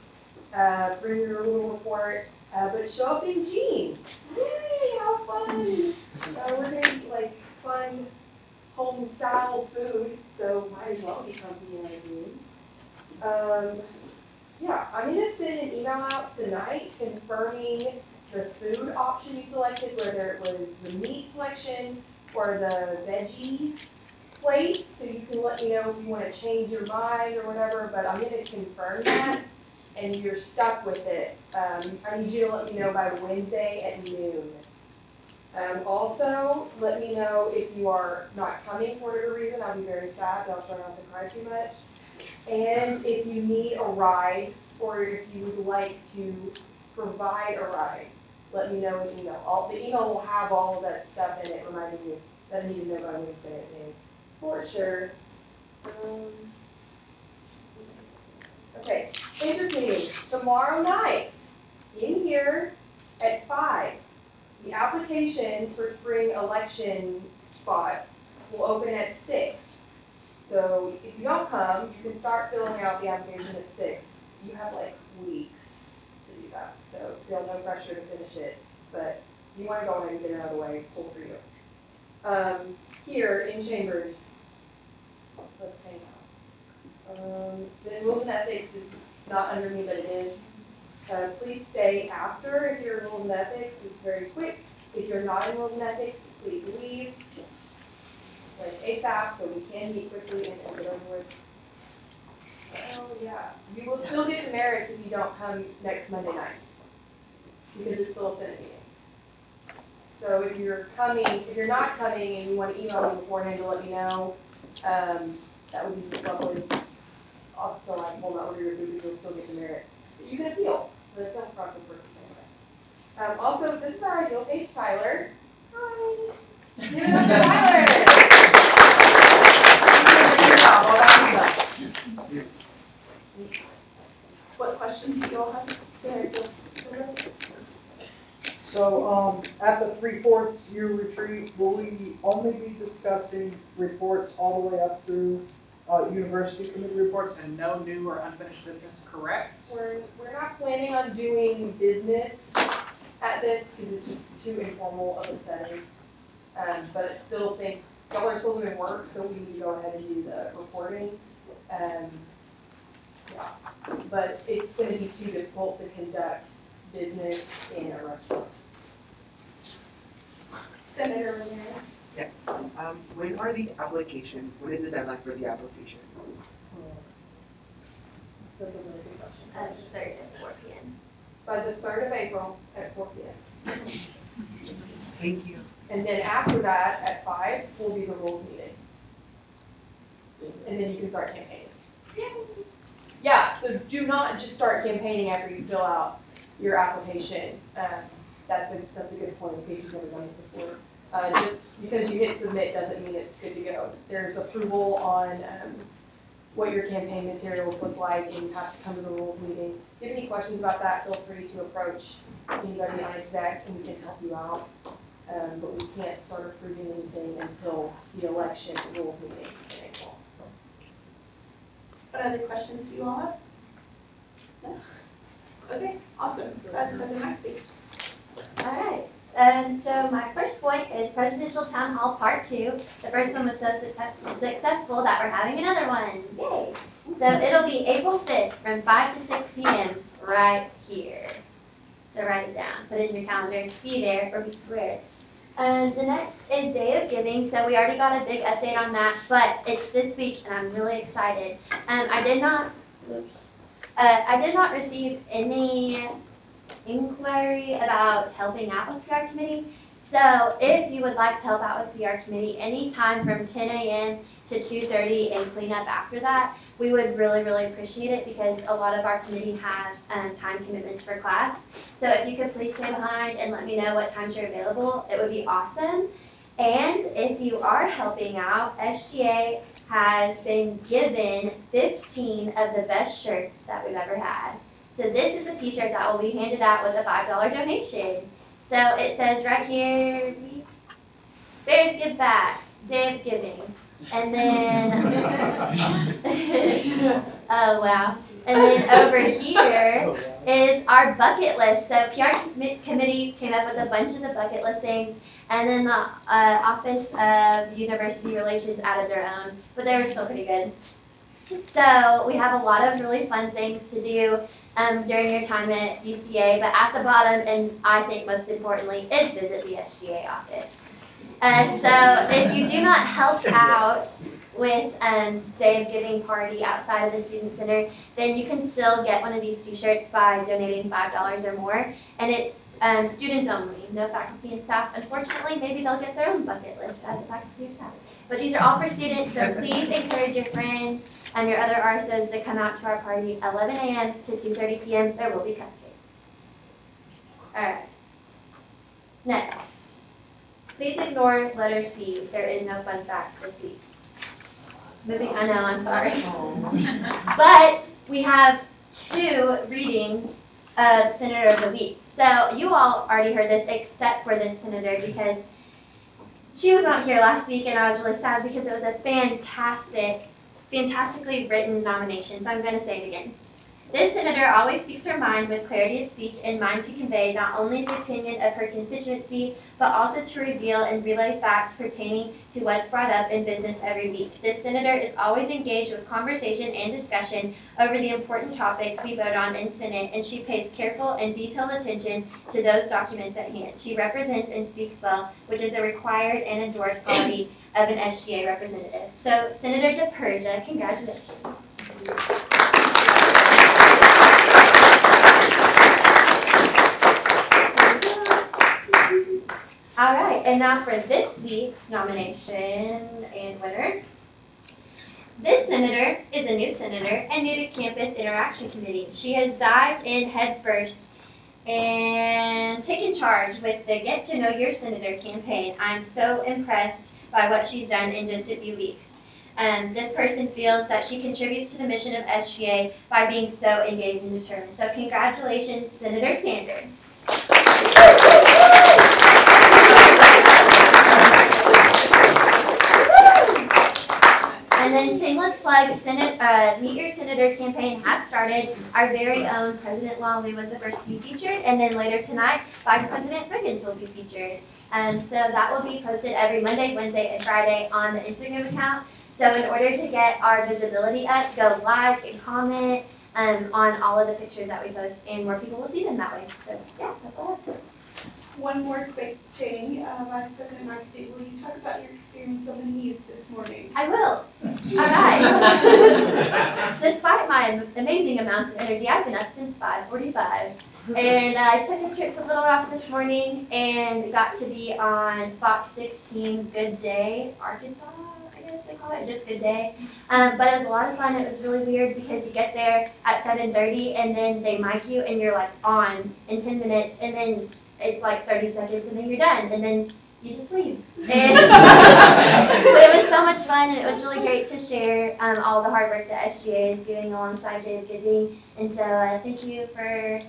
bring your little report, but show up in jeans. Yay, how fun! We're going to eat like fun home style food, so might as well be comfy in our jeans. Yeah, I'm going to send an email out tonight confirming the food option you selected, whether it was the meat selection or the veggie plates, so you can let me know if you want to change your mind or whatever, but I'm going to confirm that, and you're stuck with it. I need you to let me know by Wednesday at noon. Also, let me know if you are not coming for whatever reason. I'll be very sad, but I'll try not to cry too much. And if you need a ride, or if you would like to provide a ride, let me know in email. The email will have all of that stuff in it, reminding you that I need to know by Wednesday at noon. For sure. Okay, interest meeting tomorrow night in here at 5. The applications for spring election spots will open at 6. So if you don't come, you can start filling out the application at 6. You have like weeks to do that, so feel no pressure to finish it. But if you want to go ahead and get it out of the way, cool for you. Here in Chambers, let's say now. The rules and ethics is not under me, but it is. Please stay after if you're in rules and ethics. It's very quick. If you're not in rules and ethics, please leave. Like ASAP, so we can meet quickly and get over with. Oh yeah. You will still get demerits if you don't come next Monday night, because it's still a Senate meeting. So if you're not coming and you want to email me beforehand to let me know, that would be lovely. So I will not order your food, but you'll still get demerits. But you can appeal. The appeal process works the same way. Also, this is our ideal page, Tyler. Hi. Give it up to Tyler. What questions do you all have? Sarah, So, at the 3/4 year retreat, will we only be discussing reports all the way up through university committee reports and no new or unfinished business, correct? We're not planning on doing business at this because it's just too informal of a setting. But I still think y'all are still doing work, so we need to go ahead and do the reporting. Yeah, but it's going to be too difficult to conduct business in a restaurant. Senator Ramirez. Yes. When are the application? When is the deadline for the application? That's a really good question. The 3rd at 4 p.m. By the 3rd of April at 4 p.m. Thank you. And then after that, at 5, will be the rules meeting. And then you can start campaigning. Yeah, so do not just start campaigning after you fill out your application. That's a good point, in case you've never done this before. Just because you hit submit doesn't mean it's good to go. There's approval on what your campaign materials look like, and you have to come to the rules meeting. If you have any questions about that, feel free to approach anybody on exec, and we can help you out. But we can't start approving anything until the election rules meeting in April. What other questions do you all have? No? Okay, awesome. That's President McAfee. All right. So my first point is Presidential Town Hall Part 2. The first one was so successful that we're having another one. Yay! So it'll be April 5th from 5 to 6 p.m. right here. So write it down. Put it in your calendars. Be there or be squared. The next is Day of Giving. So we already got a big update on that, but it's this week and I'm really excited. I did not receive any inquiry about helping out with PR committee. So if you would like to help out with PR committee anytime from 10 a.m. to 2:30 and clean up after that, we would really, really appreciate it because a lot of our committee have time commitments for class. So if you could please stay behind and let me know what times you're available, it would be awesome. And if you are helping out, SGA has been given 15 of the best shirts that we've ever had. So this is a t-shirt that will be handed out with a $5 donation. So it says right here, Bears Give Back, Day of Giving. And then, oh wow. And then over here is our bucket list. So PR committee came up with a bunch of the bucket list things, and then the Office of University Relations added their own, but they were still pretty good. So we have a lot of really fun things to do during your time at UCA, but at the bottom, and I think most importantly, is visit the SGA office. So if you do not help out with Day of Giving party outside of the Student Center, then you can still get one of these t-shirts by donating $5 or more. And it's students only, no faculty and staff. Unfortunately, maybe they'll get their own bucket list as a faculty or staff. But these are all for students, so please encourage your friends and your other RSOs to come out to our party 11 a.m. to 2:30 p.m. There will be cupcakes. All right. Next. Please ignore letter C. There is no fun fact this week. Moving, I know, I'm sorry. But we have 2 readings of Senator of the Week. So you all already heard this except for this senator because she was not here last week and I was really sad because it was a fantastically written nomination. So I'm going to say it again. This senator always speaks her mind with clarity of speech and mind to convey not only the opinion of her constituency, but also to reveal and relay facts pertaining to what's brought up in business every week. This senator is always engaged with conversation and discussion over the important topics we vote on in Senate, and she pays careful and detailed attention to those documents at hand. She represents and speaks well, which is a required and adored quality of an SGA representative. So, Senator DePersia, congratulations. All right, and now for this week's nomination and winner. This senator is a new senator and new to Campus Interaction Committee. She has dived in headfirst and taken charge with the Get to Know Your Senator campaign. I'm so impressed by what she's done in just a few weeks. This person feels that she contributes to the mission of SGA by being so engaged and determined. So congratulations, Senator Sanders. And then shameless plug, Meet Your Senator campaign has started. Our very own President Longley was the first to be featured, and then later tonight, Vice President Riggins will be featured. So that will be posted every Monday, Wednesday, and Friday on the Instagram account. So in order to get our visibility up, go like and comment on all of the pictures that we post, and more people will see them that way. So yeah, that's all I have. One more quick thing, Vice President Markey, will you talk about your experience on the news this morning? I will. All right. Despite my amazing amounts of energy, I've been up since 5:45. And I took a trip to Little Rock this morning and got to be on Fox 16 Good Day, Arkansas, I guess they call it, just Good Day. But it was a lot of fun. It was really weird because you get there at 7:30 and then they mic you and you're like on in 10 minutes and then it's like 30 seconds and then you're done and then you just leave. And but it was so much fun and it was really great to share all the hard work that SGA is doing alongside Day of Giving. And so thank you for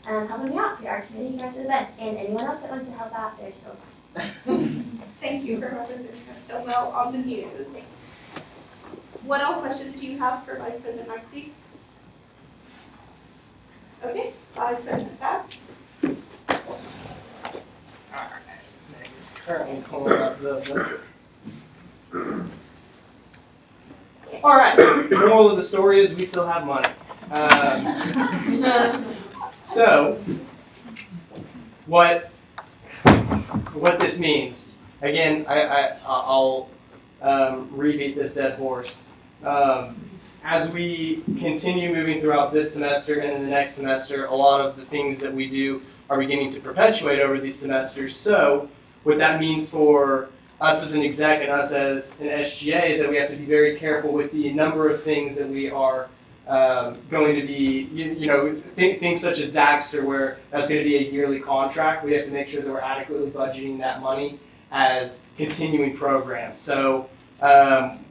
helping me out. Our committee, you guys are the best. And anyone else that wants to help out, there's still time. Thank you for representing us so well on the news. What all questions do you have for Vice President Markey? Okay, Vice President Fab. It's currently pulling up the budget. All right, the moral of the story is we still have money. So, what this means, again, I'll rebeat this dead horse. As we continue moving throughout this semester and in the next semester, a lot of the things that we do are beginning to perpetuate over these semesters. So, what that means for us as an exec and us as an SGA is that we have to be very careful with the number of things that we are going to be, things such as Zaxter, where that's going to be a yearly contract. We have to make sure that we're adequately budgeting that money as continuing programs. So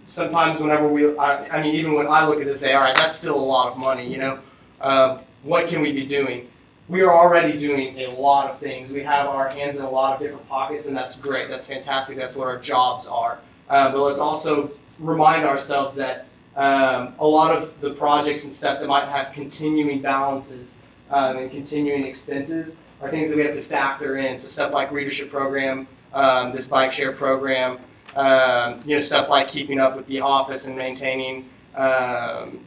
sometimes whenever even when I look at this, say, all right, that's still a lot of money, what can we be doing? We are already doing a lot of things. We have our hands in a lot of different pockets, and that's great. That's fantastic. That's what our jobs are. But let's also remind ourselves that a lot of the projects and stuff that might have continuing balances and continuing expenses are things that we have to factor in. So stuff like readership program, this bike share program, stuff like keeping up with the office and maintaining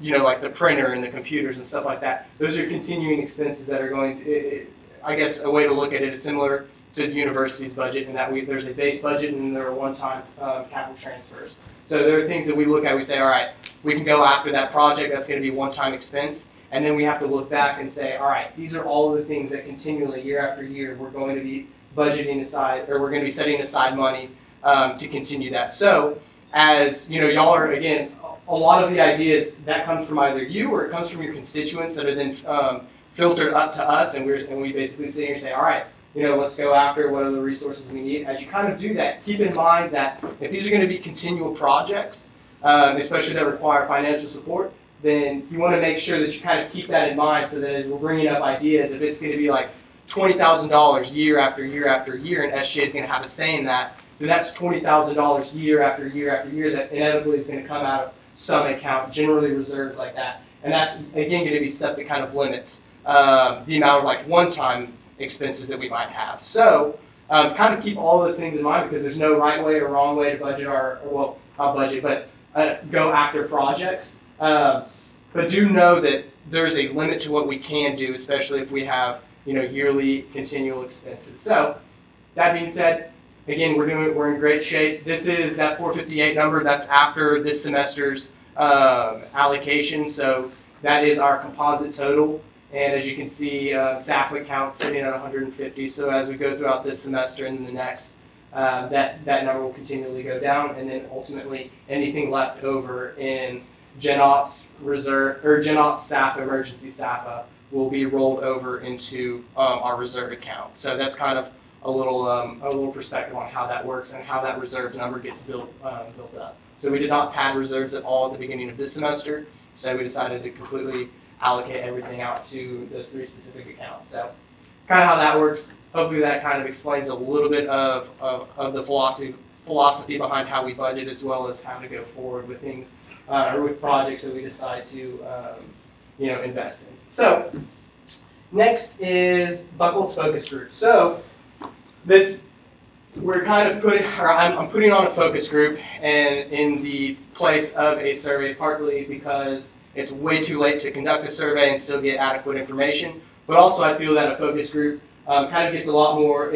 you know, like the printer and the computers and stuff like that. Those are continuing expenses that are going to, I guess a way to look at it is similar to the university's budget in that there's a base budget and there are one-time capital transfers. So there are things that we look at, we say, all right, we can go after that project, that's going to be one-time expense, and then we have to look back and say, all right, these are all of the things that continually, year after year, we're going to be budgeting aside, or we're going to be setting aside money to continue that. So, as you know, y'all are, again, a lot of the ideas that comes from either you or it comes from your constituents that are then filtered up to us, and we basically sit here and say, all right, you know, let's go after what are the resources we need. As you kind of do that, keep in mind that if these are going to be continual projects, especially that require financial support, then you want to make sure that you kind of keep that in mind so that as we're bringing up ideas, if it's going to be like $20,000 year after year after year, and SGA is going to have a say in that, then that's $20,000 year after year after year that inevitably is going to come out of some account, generally reserves like that. And that's, again, going to be stuff that kind of limits the amount of like one-time expenses that we might have. So kind of keep all those things in mind because there's no right way or wrong way to budget well, not budget, but go after projects. But do know that there's a limit to what we can do, especially if we have, you know, yearly continual expenses. So that being said, again, we're in great shape. This is that 458 number. That's after this semester's allocation. So that is our composite total. And as you can see, SAFWIC count sitting at 150. So as we go throughout this semester and the next, that number will continually go down. And then ultimately, anything left over in Gen Ops reserve or Gen Ops SAFA, emergency SAFA, will be rolled over into our reserve account. So that's kind of a little perspective on how that works and how that reserve number gets built up. So we did not pad reserves at all at the beginning of this semester. So we decided to completely allocate everything out to those 3 specific accounts. So it's kind of how that works. Hopefully that kind of explains a little bit of the philosophy behind how we budget, as well as how to go forward with things or with projects that we decide to you know, invest in. So next is Buckles Focus Group. So this, we're kind of I'm putting on a focus group and in the place of a survey, partly because it's way too late to conduct a survey and still get adequate information. But also I feel that a focus group kind of gets a lot more,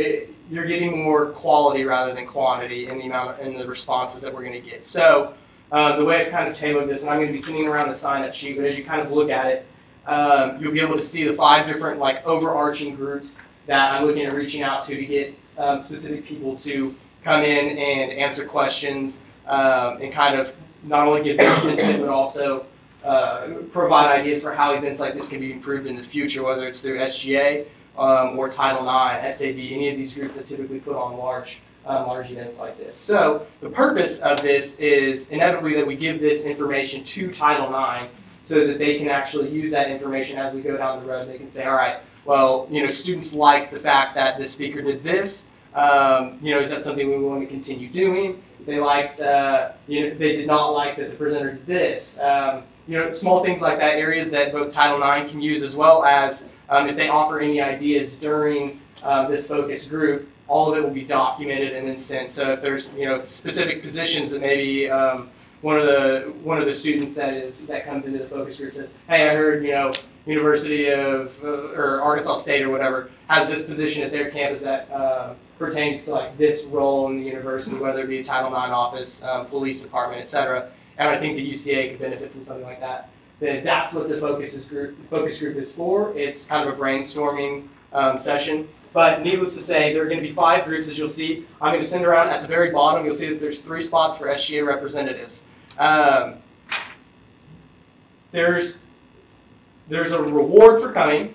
you're getting more quality rather than quantity in the amount in the responses that we're going to get. So the way I've kind of tailored this, and I'm going to be sending around a sign-up sheet, but as you kind of look at it, you'll be able to see the 5 different like overarching groups that I'm looking at reaching out to get specific people to come in and answer questions and kind of not only give their sentiment, but also provide ideas for how events like this can be improved in the future, whether it's through SGA or Title IX, SAB, any of these groups that typically put on large events like this. So the purpose of this is inevitably that we give this information to Title IX so that they can actually use that information as we go down the road. They can say, all right, well, you know, students like the fact that the speaker did this. You know, is that something we want to continue doing? They liked, you know, they did not like that the presenter did this. You know, small things like that, areas that both Title IX can use, as well as if they offer any ideas during this focus group, all of it will be documented and then sent. So if there's, you know, specific positions that maybe one of the students that comes into the focus group says, hey, I heard, you know, University of or Arkansas State or whatever has this position at their campus that pertains to like this role in the university, whether it be a Title IX office, police department, etc. And I think the UCA could benefit from something like that. Then that's what the focus group is for. It's kind of a brainstorming session. But needless to say, there are going to be 5 groups, as you'll see. I'm going to send around at the very bottom. You'll see that there's 3 spots for SGA representatives. There's a reward for coming.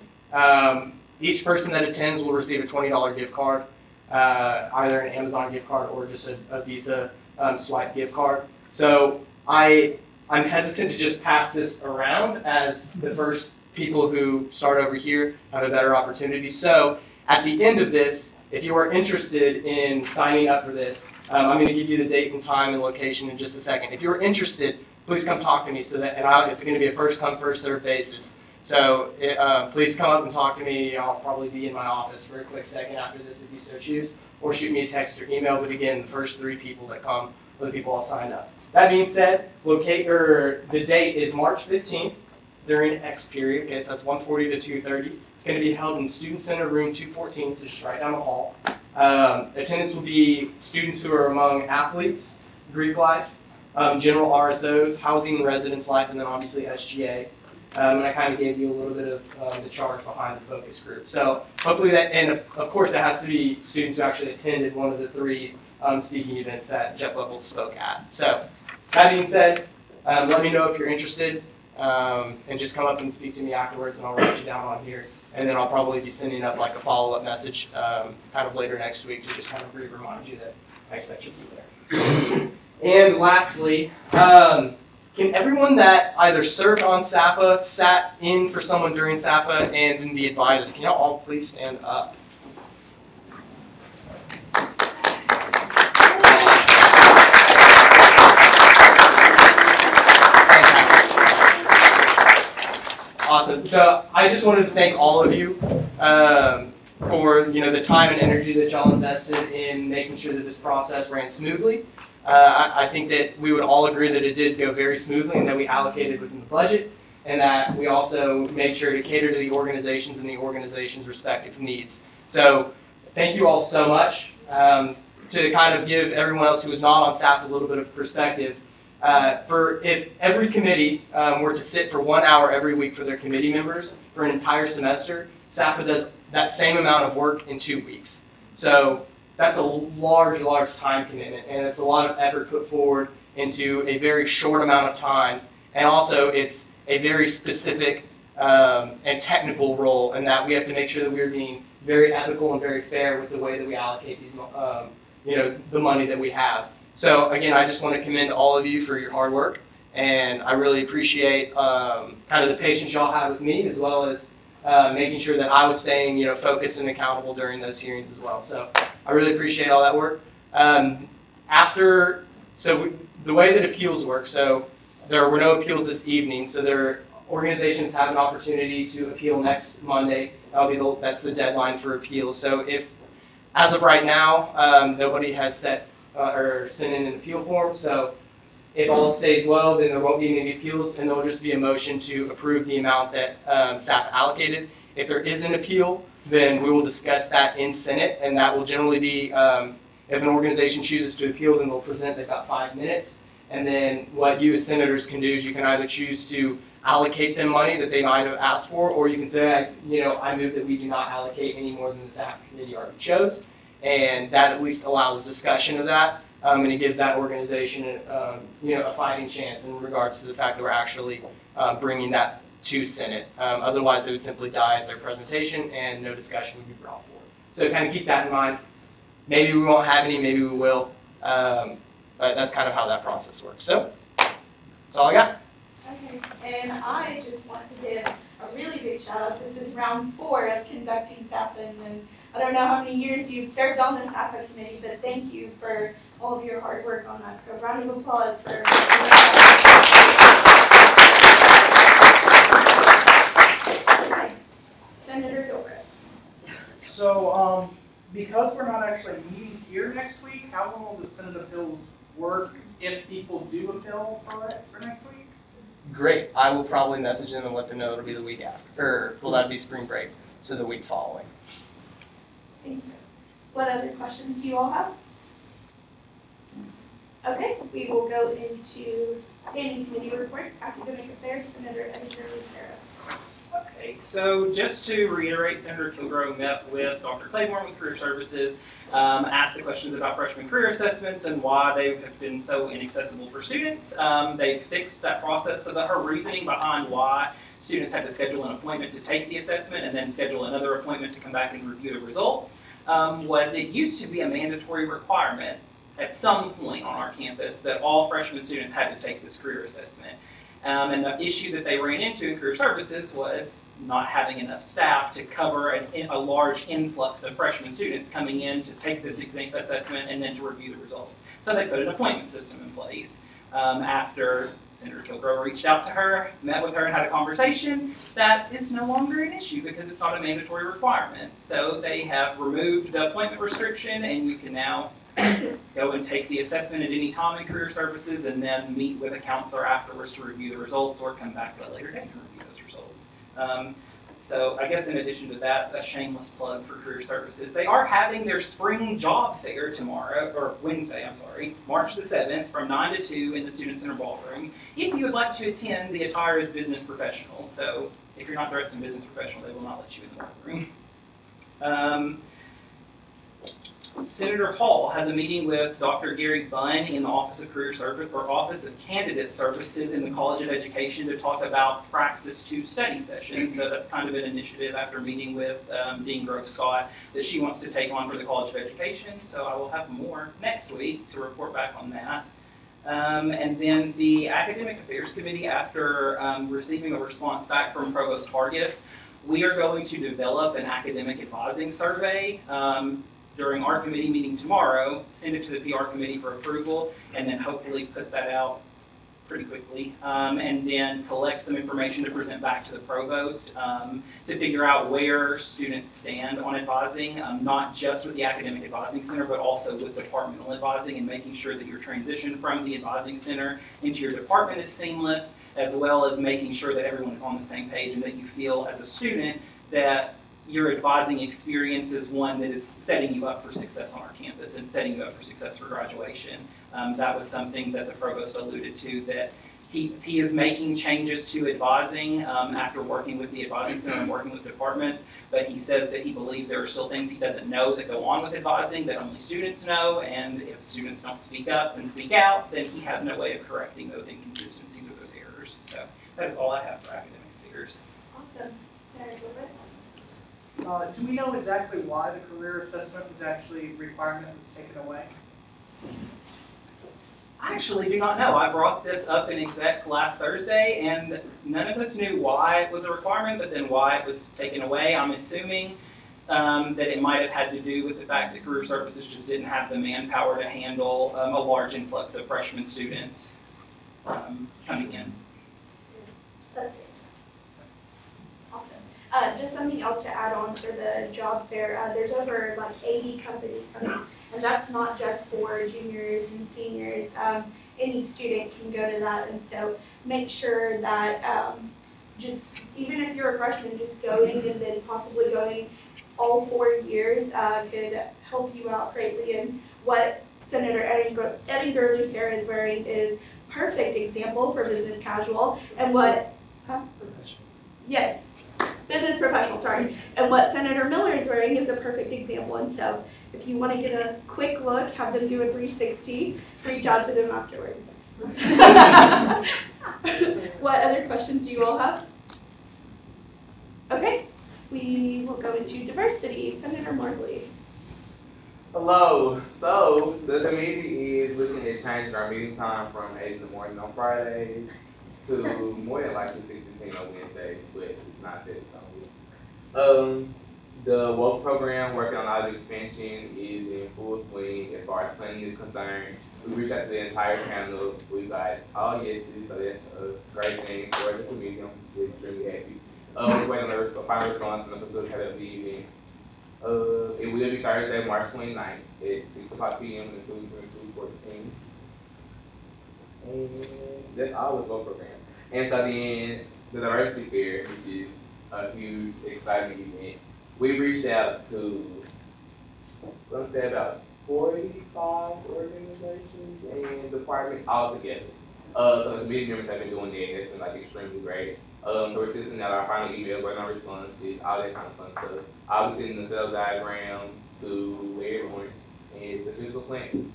Each person that attends will receive a $20 gift card, either an Amazon gift card or just a Visa swipe gift card. So I'm hesitant to just pass this around, as the first people who start over here have a better opportunity. So at the end of this, if you are interested in signing up for this, I'm going to give you the date and time and location in just a second. If you're interested, please come talk to me, so that it's going to be a first come, first served basis. So please come up and talk to me. I'll probably be in my office for a quick second after this if you so choose, or shoot me a text or email. But again, the first 3 people that come for the people all signed up. That being said, the date is March 15th during X period. Okay, so that's 1:40 to 2:30. It's going to be held in Student Center Room 214, so just right down the hall. Attendance will be students who are among athletes, Greek life, general RSOs, housing and residence life, and then obviously SGA. And I kind of gave you a little bit of the charge behind the focus group. So hopefully that, and of course that has to be students who actually attended one of the 3 speaking events that Jeff Level spoke at. So that being said, let me know if you're interested, and just come up and speak to me afterwards, and I'll write you down on here. And then I'll probably be sending up like a follow-up message kind of later next week to just kind of remind you that I expect you to be there. And lastly, can everyone that either served on SAFA, sat in for someone during SAFA, and then the advisors, can y'all all please stand up? Awesome. So I just wanted to thank all of you for the time and energy that y'all invested in making sure that this process ran smoothly. I think that we would all agree that it did go very smoothly and that we allocated within the budget, and that we also made sure to cater to the organizations and the organization's respective needs. So thank you all so much. To kind of give everyone else who was not on staff a little bit of perspective, if every committee were to sit for 1 hour every week for their committee members for an entire semester, SAFA does that same amount of work in 2 weeks. So that's a large time commitment, and it's a lot of effort put forward into a very short amount of time. And also, it's a very specific and technical role in that we have to make sure that we're being very ethical and very fair with the way that we allocate these, the money that we have. So again, I just want to commend all of you for your hard work, and I really appreciate kind of the patience y'all have with me, as well as making sure that I was staying, focused and accountable during those hearings as well. So I really appreciate all that work. The way that appeals work, so there were no appeals this evening, so organizations have an opportunity to appeal next Monday. That's the deadline for appeals. So if, as of right now, nobody has sent in an appeal form, so if all stays well, then there won't be any appeals, and there will just be a motion to approve the amount that staff allocated. If there is an appeal, then we will discuss that in Senate, and that will generally be, if an organization chooses to appeal, then they'll present, they've got 5 minutes, and then what you as senators can do is you can either choose to allocate them money that they might have asked for, or you can say, I move that we do not allocate any more than the staff committee already chose, and that at least allows discussion of that, and it gives that organization, a fighting chance in regards to the fact that we're actually bringing that to Senate. Otherwise, it would simply die at their presentation, and no discussion would be brought forward. So kind of keep that in mind. Maybe we won't have any, maybe we will, but that's kind of how that process works. So that's all I got. Okay, and I just want to give a really big shout out. This is round 4 of conducting SAFA, and I don't know how many years you've served on the SAFA committee, but thank you for all of your hard work on that. So a round of applause for okay. Senator Gilbert. So, because we're not actually meeting here next week, how long will the Senate appeals work if people do appeal for next week? Great. I will probably message them and let them know it'll be the week after, or will that be spring break? So the week following. Thank you. What other questions do you all have? Okay, we will go into standing committee reports. Academic Affairs, Senator Edgar Lucero. Okay, so just to reiterate, Senator Kilgore met with Dr. Claiborne with Career Services, asked the questions about freshman career assessments and why they have been so inaccessible for students. They fixed that process, so her reasoning behind why students had to schedule an appointment to take the assessment and then schedule another appointment to come back and review the results was it used to be a mandatory requirement at some point on our campus that all freshman students had to take this career assessment. And the issue that they ran into in Career Services was not having enough staff to cover a large influx of freshman students coming in to take this assessment and then to review the results. So they put an appointment system in place. After Senator Kilgore reached out to her, met with her, and had a conversation, that is no longer an issue because it's not a mandatory requirement. So they have removed the appointment restriction, and you can now go and take the assessment at any time in career services and then meet with a counselor afterwards to review the results or come back at a later date to review those results. So I guess in addition to that, a shameless plug for career services. They are having their spring job fair tomorrow, or Wednesday, I'm sorry, March the 7th from 9 to 2 in the Student Center Ballroom. If you would like to attend, the attire is business professional. So if you're not dressed in business professional, they will not let you in the ballroom. Senator Hall has a meeting with Dr. Gary Bunn in the Office of Career Service or Office of Candidate Services in the College of Education to talk about Praxis 2 study sessions. So that's kind of an initiative after meeting with Dean Grove Scott that she wants to take on for the College of Education. So I will have more next week to report back on that. And then the Academic Affairs Committee, after receiving a response back from Provost Hargis, we are going to develop an academic advising survey during our committee meeting tomorrow, send it to the PR committee for approval, and then hopefully put that out pretty quickly, and then collect some information to present back to the provost to figure out where students stand on advising, not just with the Academic Advising Center, but also with departmental advising and making sure that your transition from the advising center into your department is seamless, as well as making sure that everyone is on the same page and that you feel as a student that your advising experience is one that is setting you up for success on our campus and setting you up for success for graduation. That was something that the provost alluded to, that he is making changes to advising after working with the advising center and working with departments, but he says that he believes there are still things he doesn't know that go on with advising that only students know, and if students don't speak up and speak out, then he has no way of correcting those inconsistencies or those errors. So that is all I have for academic affairs. Awesome. Sarah, go ahead. Do we know exactly why the career assessment was actually requirement was taken away? I actually do not know. I brought this up in exec last Thursday, and none of us knew why it was a requirement, but then why it was taken away. I'm assuming that it might have had to do with the fact that career services just didn't have the manpower to handle a large influx of freshman students coming in. Just something else to add on for the job fair, there's over like 80 companies coming, and that's not just for juniors and seniors. Any student can go to that, and so make sure that just, even if you're a freshman, just going and then possibly going all 4 years could help you out greatly. And what Senator Ettinger Lucero is wearing is perfect example for business casual, and what, yes. Business professional, sorry. And what Senator Miller is wearing is a perfect example. And so if you want to get a quick look, have them do a 360, reach out to them afterwards. What other questions do you all have? Okay, we will go into diversity. Senator Morley. Hello. So the committee is looking at changing our meeting time from 8 in the morning on Fridays to more than likely 6 to 10 on Wednesdays, but it's not set in stone. The WOKE program working on audit expansion is in full swing as far as planning is concerned. We reached out to the entire panel. We got all yeses, so that's a great thing for the committee. I'm extremely happy. We're waiting on the final response from the facilitator of the event. It will be Thursday, March 29th at 6 o'clock p.m. in 214. And that's all with WOKE program. And so then the diversity fair, which is a huge, exciting event. We reached out to, let's say, about 45 organizations and departments all together. So the committee members have been doing that, and it's been like extremely great. So we're sending out our final email, waiting on responses, all that kind of fun stuff. I'll be sending the sales diagram to everyone and the physical plant. And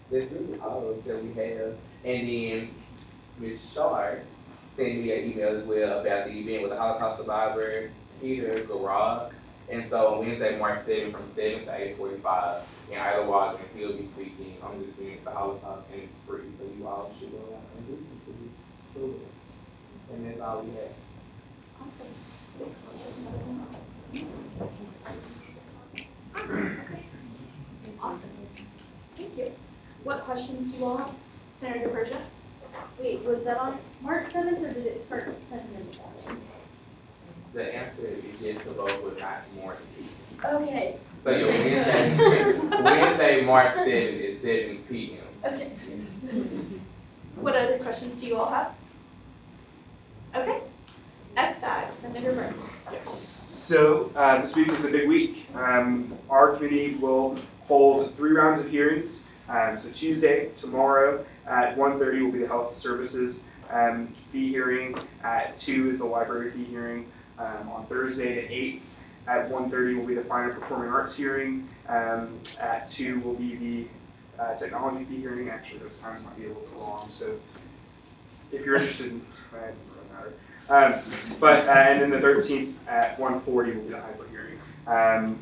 that's really all that we have. And then Ms. Shard sent me an email as well about the event with the Holocaust survivor, Peter Garag. And so on Wednesday, March 7th from 7 to 8:45 in Idlewild, and he'll be speaking on this experience, the Holocaust, and it's free. So you all should go out and listen to this story. And that's all we have. Awesome. Thank you. What questions do you all have? Senator Persia? Wait, was that on March 7th or did it start at 7 in the morning? The answer is yes to both, but not more than two. Okay. So your Wednesday, March 7th is 7 p.m. Okay. What other questions do you all have? Okay. SFAG, Senator Burke. Yes. So this week is a big week. Our committee will hold 3 rounds of hearings. So Tuesday, tomorrow at 1:30 will be the health services fee hearing. At 2 is the library fee hearing. On Thursday at 8 at 1:30 will be the final performing arts hearing. At 2 will be the technology fee hearing. Actually, those times might be a little bit long. So if you're interested, it doesn't really matter. And then the 13th at 1:40 will be the hyper hearing.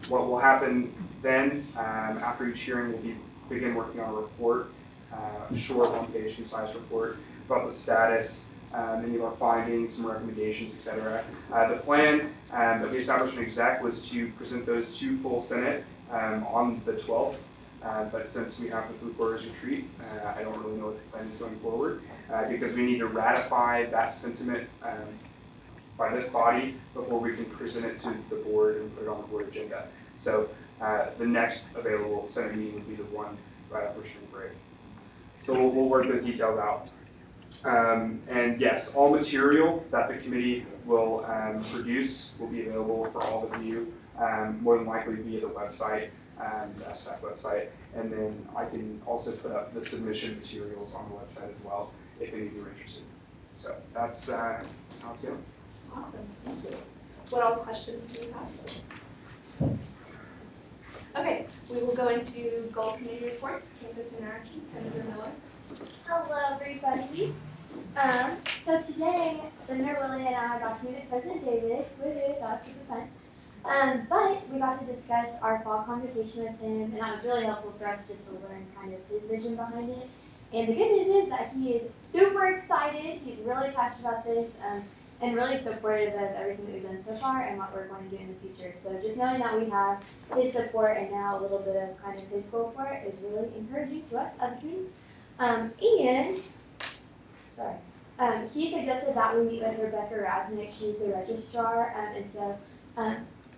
What will happen then, after each hearing, will be begin working on a report, a short 1-page concise report about the status, any of our findings, some recommendations, etc. The plan that we established in exec was to present those to full Senate on the 12th. But since we have the 3/4 retreat, I don't really know what the plan is going forward because we need to ratify that sentiment by this body before we can present it to the board and put it on the board agenda. So the next available Senate meeting would be the one right after spring break. So we'll work those details out. And yes, all material that the committee will produce will be available for all of you, more than likely via the website, the SFAC website. And then I can also put up the submission materials on the website as well if any of you are interested. So that's how it's going. Awesome, thank you. What all questions do you have? Okay, we will go into goal committee reports, campus interactions, Senator Miller. Hello, everybody. So today, Senator Willie and I got to meet with President Davis. That was super fun. But we got to discuss our fall convocation with him, and that was really helpful for us just to learn kind of his vision behind it. And the good news is that he is super excited. He's really passionate about this, and really supportive of everything that we've done so far and what we're going to do in the future. So just knowing that we have his support and now a little bit of kind of his goal for it is really encouraging to us as a team. He suggested that we meet with Rebecca Rasnick. She's the registrar, and so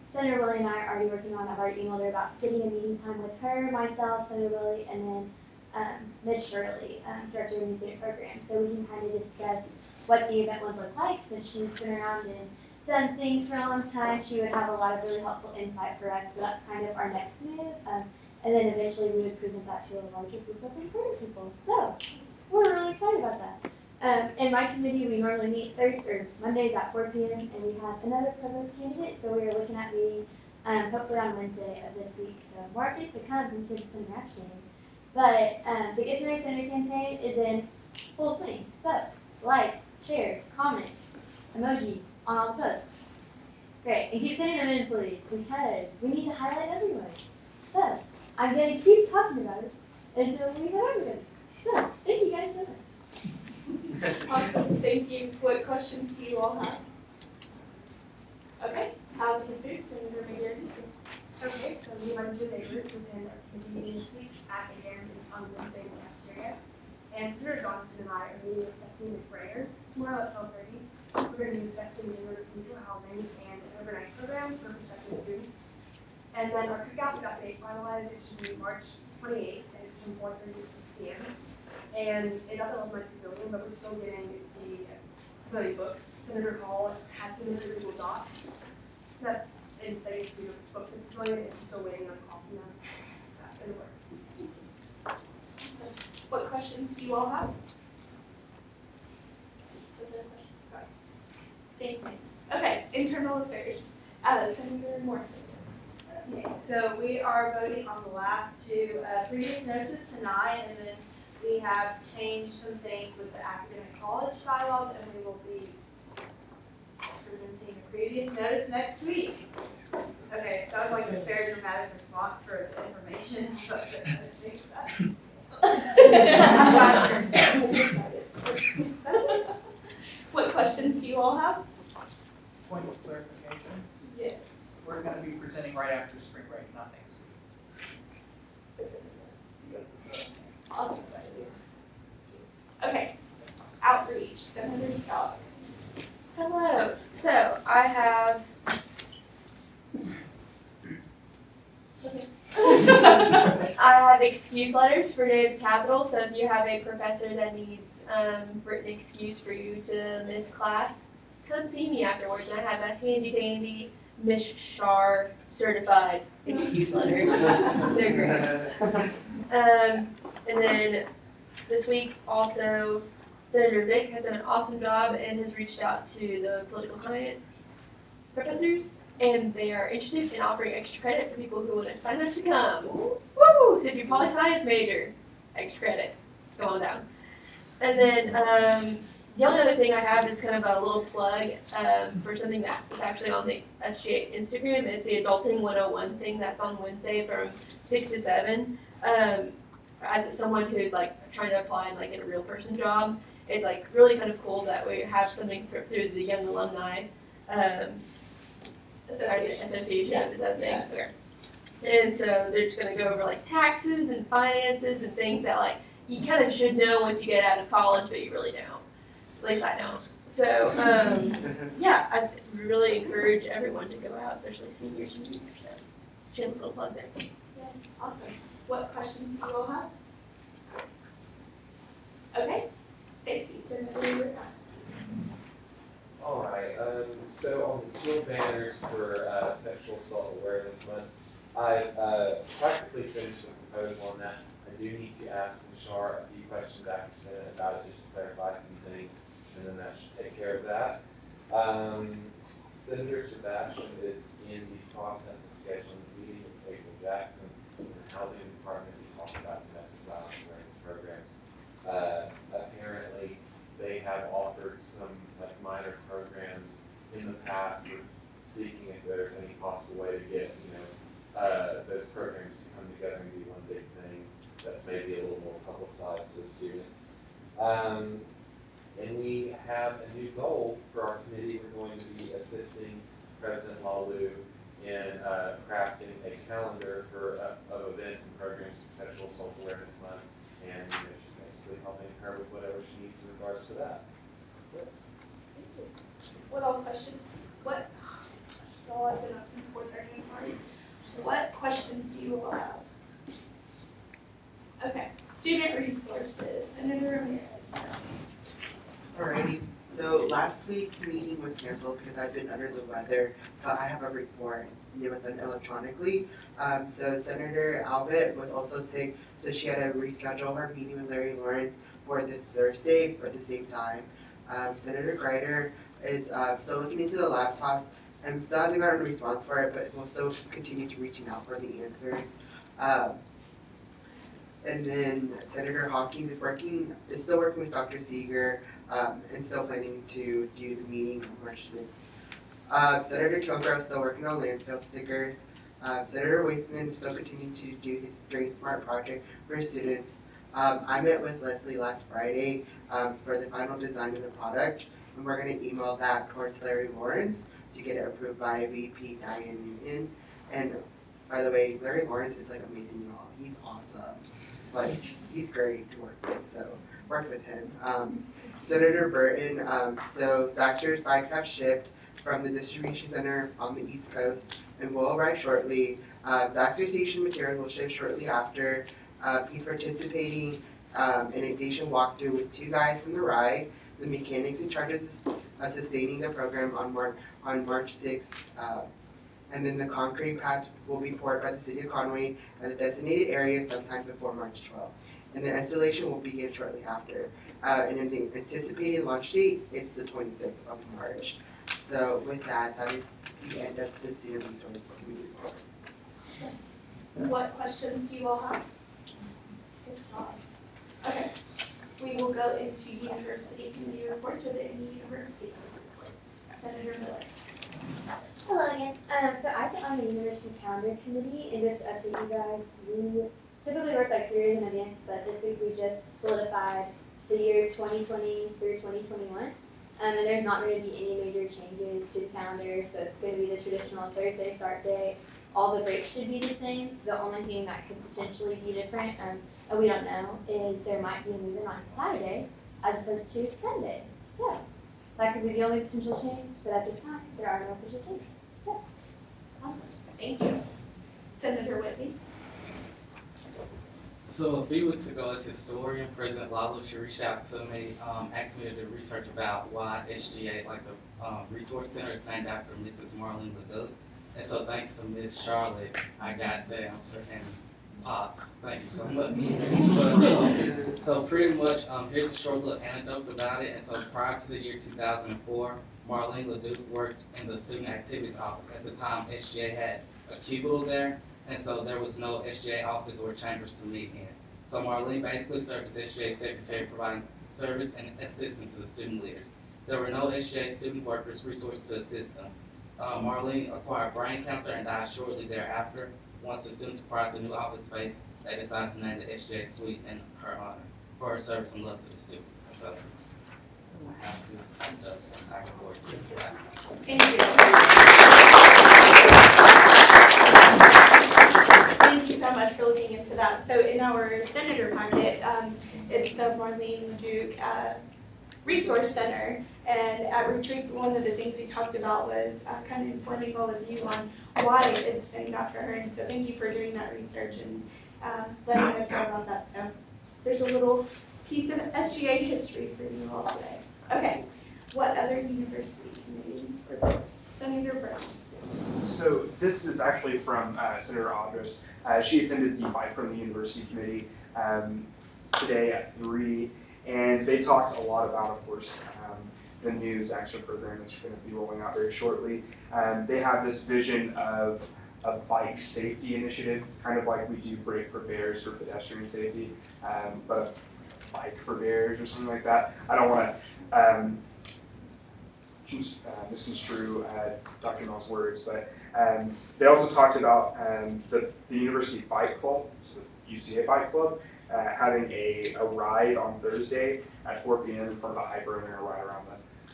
Senator Willie and I are already working on. I've already emailed her about getting a meeting time with her, myself, Senator Willie, and then Ms. Shirley, Director of New Student Programs, so we can kind of discuss what the event would look like. Since she's been around and done things for a long time, she would have a lot of really helpful insight for us. So that's kind of our next move. And then eventually we would present that to a larger group of important people. So we're really excited about that. In my committee, we normally meet Mondays at 4 p.m. and we have another provost candidate. So we are looking at meeting hopefully on Wednesday of this week. So more updates to come from Campus Interaction. But the Get to Know Senator campaign is in full swing. So like, share, comment, emoji on all the posts. Great, and keep sending them in, please, because we need to highlight everyone. So I'm going to keep talking about it until we have everyone. So thank you guys so much. Awesome, thank you. What questions do you all have? Okay, housing and food, Senator McGarry. Okay, so we went to the neighbors within our committee meeting this week at the Aaron on Wednesday in the cafeteria. And Senator Johnson and I are meeting with Stephanie McBrayer tomorrow at 12:30. We're going to be discussing neighborhood mutual housing and an overnight program for prospective students. And then our cookout, we got the date finalized. It should be March 28th, and it's from 4:30 to 6 p.m. And it's at the Love Month Pavilion, but we're still getting the pavilion books. Senator Hall has submitted a Google Doc. That's in they do book the pavilion, and still waiting on a call from them. That's in the works. What questions do you all have? Sorry. Same things. Okay, internal affairs. Senator Morrison. Okay, so we are voting on the last two previous notices tonight, and then we have changed some things with the academic college bylaws, and we will be presenting a previous notice next week. Okay, that was like a very dramatic response for the information, but I didn't think that. What questions do you all have? Point of clarification. Yes. We're going to be presenting right after spring break, not next week. Awesome. Okay. Outreach. Senator Stock. Hello. So I have Okay. excuse letters for Day of the Capitol. So if you have a professor that needs written excuse for you to miss class, come see me afterwards. I have a handy dandy Miss Shar certified excuse letter. They're great. And then this week also, Senator Vick has done an awesome job and has reached out to the political science professors, and they are interested in offering extra credit for people who want to sign up to come. Woo! So if you're a poli-science major, extra credit. Go on down. And then the only other thing I have is kind of a little plug for something that is actually on the SGA Instagram. It's the Adulting 101 thing that's on Wednesday from 6 to 7. As someone who's like trying to apply in a real person job, it's like really kind of cool that we have something through the Young Alumni Association. Is that a thing? Okay. And so they're just going to go over like taxes and finances and things that like you kind of should know once you get out of college, but you really don't. At least I don't. So yeah, I really encourage everyone to go out, especially seniors and juniors. So, shameless little plug there. Yes, awesome. What questions do you all have? Okay, safety, Senator, you're asking. All right. So on the teal banners for Sexual Assault Awareness Month, I've practically finished the proposal on that. I do need to ask Shar a few questions after Senate about it, just to clarify a few things, and then that should take care of that. Senator Sebastian is in the process of scheduling a meeting with April Jackson in the Housing Department to talk about domestic violence awareness programs. Apparently, they have offered some minor programs in the past. We're seeking if there's any possible way to get those programs to come together and be one big thing that's maybe a little more publicized to the students. And we have a new goal for our committee. We're going to be assisting President Lalu in crafting a calendar of events and programs for Sexual Assault Awareness Month, and just basically helping her with whatever she needs in regards to that. What all questions? What? Oh, I've been up since 4:30. I'm sorry. What questions do you all have? Okay, student resources. Senator Ramirez. Alrighty, so last week's meeting was canceled because I've been under the weather, but I have a report and it was done electronically. So Senator Albert was also sick, so she had to reschedule her meeting with Larry Lawrence for the Thursday for the same time. Senator Greider is still looking into the laptops and still hasn't gotten a response for it, but we'll still continue to reaching out for the answers. And then Senator Hawkins is still working with Dr. Seeger, and still planning to do the meeting on March 6th. Senator Kilgore is still working on landfill stickers. Senator Wasteman is still continuing to do his Drain Smart project for students. I met with Leslie last Friday for the final design of the product, and we're going to email that towards Larry Lawrence to get it approved by VP Diane Newton. And by the way, Larry Lawrence is amazing, y'all. He's awesome. He's great to work with, so work with him. Senator Burton, so Zaxter's bikes have shipped from the distribution center on the East Coast and will arrive shortly. Zaxter station material will ship shortly after. He's participating in a station walkthrough with 2 guys from the ride, the mechanics in charge of sustaining the program on March 6th. And then the concrete pads will be poured by the City of Conway at a designated area sometime before March 12th. And the installation will begin shortly after. And then the anticipated launch date is the 26th of March. So with that, that is the end of the Student Resources Committee report. What questions do you all have? Okay, we will go into university committee reports. Are there any university reports? Senator Miller. Hello again. So I sit on the University Calendar Committee, and just to update you guys, we typically work 3 years in advance, but this week we just solidified the year 2020 through 2021. And there's not going to be any major changes to the calendar, so it's going to be the traditional Thursday start day. All the breaks should be the same. The only thing that could potentially be different, and we don't know, is there might be a movement on Saturday as opposed to Sunday. So that could be the only potential change, but at this time, there are no official changes. So, awesome. Thank you. Senator Whitney. So a few weeks ago, as historian, President Lalo, she reached out to me, asked me to do research about why SGA, like the resource center, is named after Mrs. Marlene LeDuc. And so thanks to Miss Charlotte, I got the answer, and Pops, thank you so much. But, so pretty much, here's a short little anecdote about it. And so prior to the year 2004, Marlene LeDuc worked in the student activities office. At the time, SGA had a cubicle there, and so there was no SGA office or chambers to meet in. So Marlene basically served as SGA secretary, providing service and assistance to the student leaders. There were no SGA student workers, resources to assist them. Marlene acquired brain cancer and died shortly thereafter. Once the students acquired the new office space, they decided to name the SGA suite in her honor for her service and love to the students. And so I have this I can forward to you. Thank you. Thank you so much for looking into that. So in our senator packet, it's the Marlene LeDuc Resource Center, and at retreat, one of the things we talked about was kind of informing all of you on why it's named after her. And so thank you for doing that research and letting us know about that. So there's a little piece of SGA history for you all today. Okay, what other university committee reports? Senator Brown. So this is actually from Senator Andres. She attended the Fight from the University Committee today at 3, and they talked a lot about, of course, the news action program that's going to be rolling out very shortly. They have this vision of a bike safety initiative, kind of like we do Break for Bears for pedestrian safety, but a bike for bears or something like that. I don't want to misconstrue Dr. Mel's words, but they also talked about the University Bike Club, so the UCA Bike Club, having a ride on Thursday at 4 p.m. in front of the Hyper, and they're right around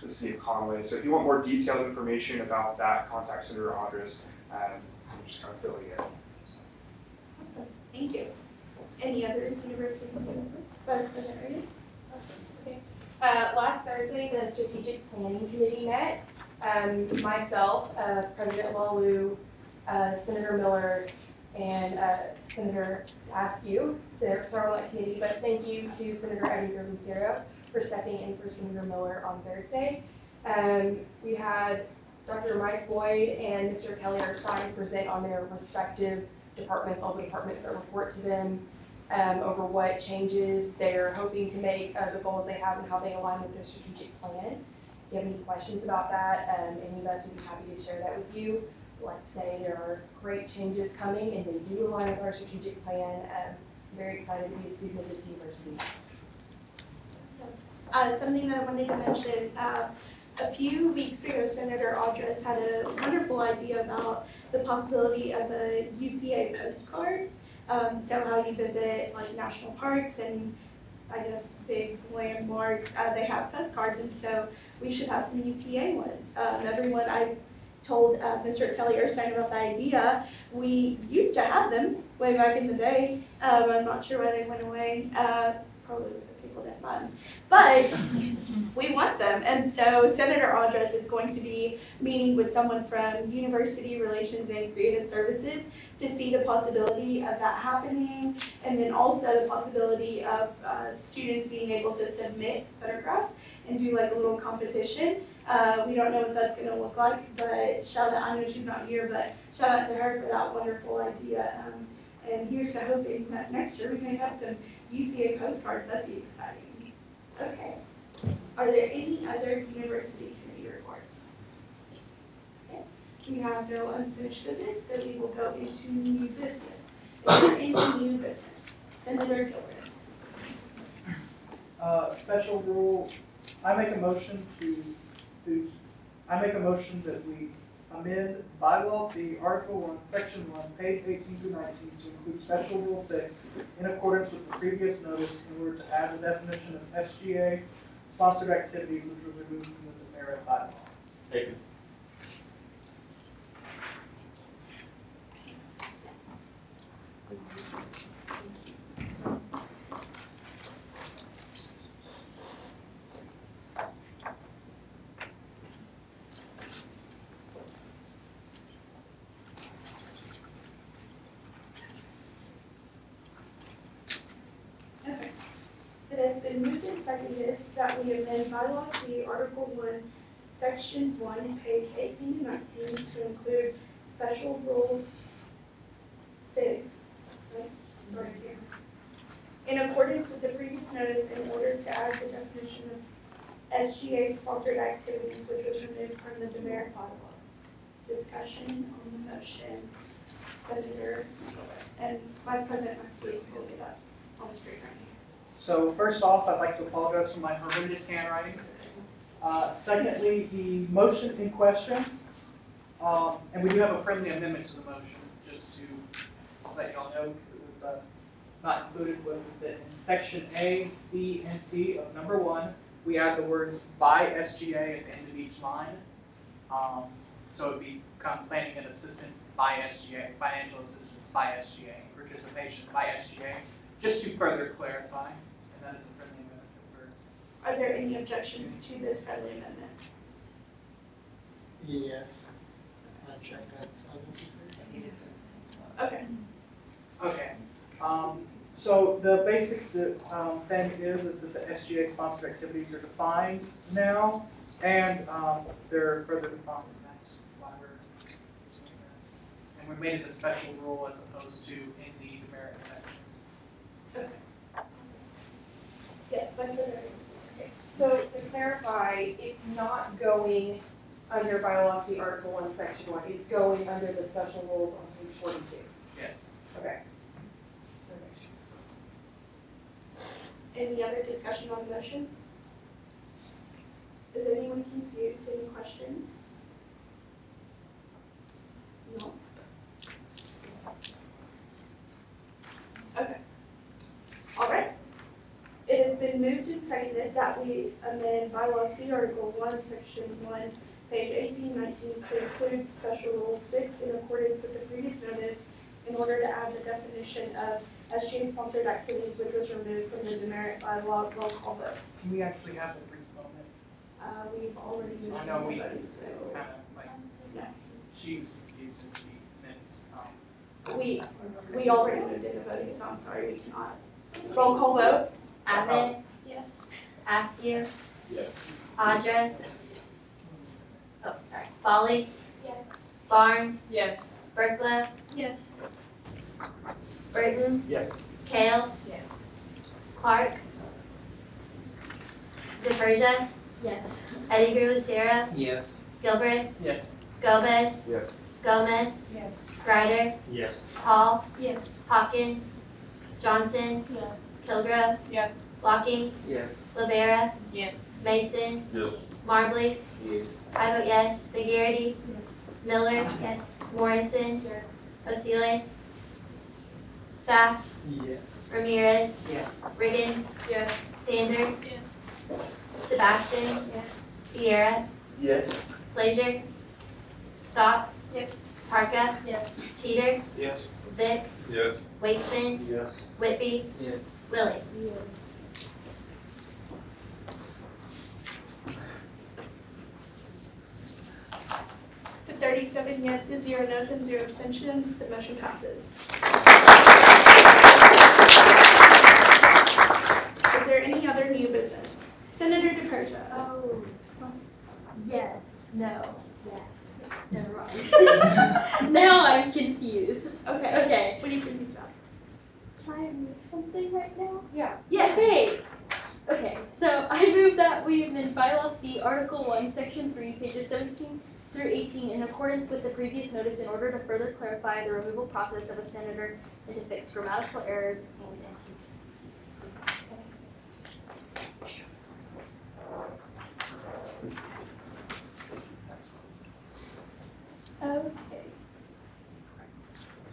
the city of Conway. So if you want more detailed information about that, contact Senator Andres. I'm just kind of filling it in. Awesome, thank you. Any other university representatives? Okay. Last Thursday, the Strategic Planning Committee met. Myself, President Lalu, Senator Miller, and Senator Askew served on that committee, but thank you to Senator Eddie Ruben-Cero for stepping in for Senator Miller on Thursday. We had Dr. Mike Boyd and Mr. Kelly Erstein present on their respective departments, all the departments that report to them, over what changes they're hoping to make, the goals they have, and how they align with their strategic plan. If you have any questions about that, any of us would be happy to share that with you. I'd like to say there are great changes coming, and they do align with our strategic plan. I'm very excited to be a student at this university. Something that I wanted to mention, a few weeks ago, Senator Andres had a wonderful idea about the possibility of a UCA postcard. So how you visit like national parks and I guess big landmarks, they have postcards, and so we should have some UCA ones. Everyone, I told Mr. Kelly Erstein about the idea. We used to have them way back in the day. I'm not sure why they went away. Probably because people didn't buy them. But we want them. And so Senator Andres is going to be meeting with someone from University Relations and Creative Services to see the possibility of that happening, and then also the possibility of students being able to submit photographs and do like a little competition. We don't know what that's going to look like, but shout out, I know she's not here, but shout out to her for that wonderful idea. And here's to hoping that next year we may have some UCA postcards. That'd be exciting. Okay. Are there any other university committee reports? Okay. We have no unfinished business, so we will go into new business. Is there any new business? Senator Gilbert. Special rule, I make a motion that we amend bylaw C, Article 1, Section 1, page 18 through 19 to include Special Rule 6 in accordance with the previous notice in order to add the definition of SGA sponsored activities, which was removed from the demerit bylaw. Second. been moved and seconded that we amend bylaw C, Article 1, Section 1, page 18 and 19 to include special rule 6, right, sorry, here, in accordance with the previous notice in order to add the definition of SGA sponsored activities, which was removed from the demerit bylaw. Discussion on the motion, Senator and Vice President McPhee will get up on the screen right here. So first off, I'd like to apologize for my horrendous handwriting. Secondly, the motion in question, and we do have a friendly amendment to the motion, just to let y'all know, because it was not included, was that in section A, B, and C of number 1, we add the words by SGA at the end of each line. So it would be kind of planning and assistance by SGA, financial assistance by SGA, participation by SGA, just to further clarify, and that is a friendly amendment that we're. Are there any objections to this friendly amendment? Yes. I check that's unnecessary. Okay. Okay. So the basic thing is that the SGA sponsored activities are defined now, and they're further defined, and that's why we're doing this. And we made it a special rule as opposed to in the demerit section. Okay. Yes, Vice President. So to clarify, it's not going under bylaw C Article 1, Section 1. It's going under the special rules on page 42. Yes. Okay. Any other discussion on the motion? Is anyone confused? Any questions? No? Okay. All right. It has been moved and seconded that we amend bylaw C Article 1, Section 1, page 18, 19 to include special rule 6 in accordance with the previous notice in order to add the definition of SGA sponsored activities which was removed from the demerit bylaw. Roll call vote. Can we actually have a brief moment? We've already moved. I know we somebody, kind so of like, no. she was confused and she missed. We already moved into voting, so I'm sorry we cannot. Roll call vote. Abbott, Yes. Askew, Yes. Andres, oh, sorry, Follies, Yes. Barnes, Yes. Berkla, Yes. Burton, Yes. Kale, Yes. Clark, DeFerja, Yes. Eddie Lucera, Yes. Gilbert, Yes. Gomez, Yes. Gomez, Yes. Greider, Yes. Hall, Yes. Hawkins, Johnson, Yes. Kilgore, Yes. Lockings, Yes. Lavera, Yes. Mason, Yes. Marbley, Yes. I vote yes, McGarity, Yes. Miller, Yes. Morrison, Yes. Osile, Pfaff, Yes. Ramirez, Yes. Riggins, Yes. Sander, Yes. Sebastian, Sierra, Yes. Slazer, Stock, Yes. Tarka, Yes. Teeter, Yes. Vic, Yes. Waitsman, Yes. Whitby, Yes. Willie. Yes. With 37 yeses, 0 nos, and 0 abstentions, the motion passes. Is there any other new business? Senator DePersia. Oh, yes, no, yes, never mind. Now I'm confused. Okay. Okay, What are you confused about? can I move something right now? Yeah. Yeah, hey! Okay, so I move that we amend bylaw C, Article 1, Section 3, pages 17 through 18 in accordance with the previous notice in order to further clarify the removal process of a senator and to fix grammatical errors and inconsistencies. Okay.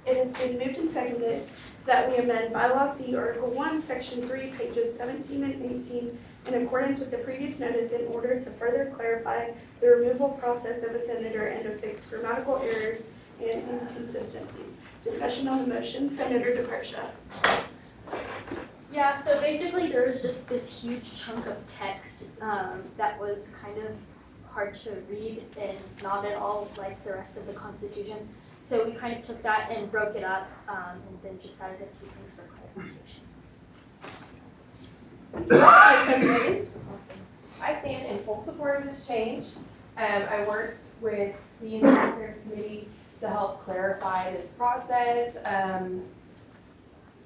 It has been moved and seconded that we amend bylaw C, Article 1, Section 3, pages 17 and 18 in accordance with the previous notice in order to further clarify the removal process of a senator and to fix grammatical errors and inconsistencies. Discussion on the motion, Senator DePersia. Yeah, so basically there was just this huge chunk of text that was kind of hard to read and not at all like the rest of the Constitution. So we kind of took that and broke it up and then just added a few things for clarification. Vice President Higgins. I stand in full support of this change. I worked with the Indian Affairs Committee to help clarify this process. I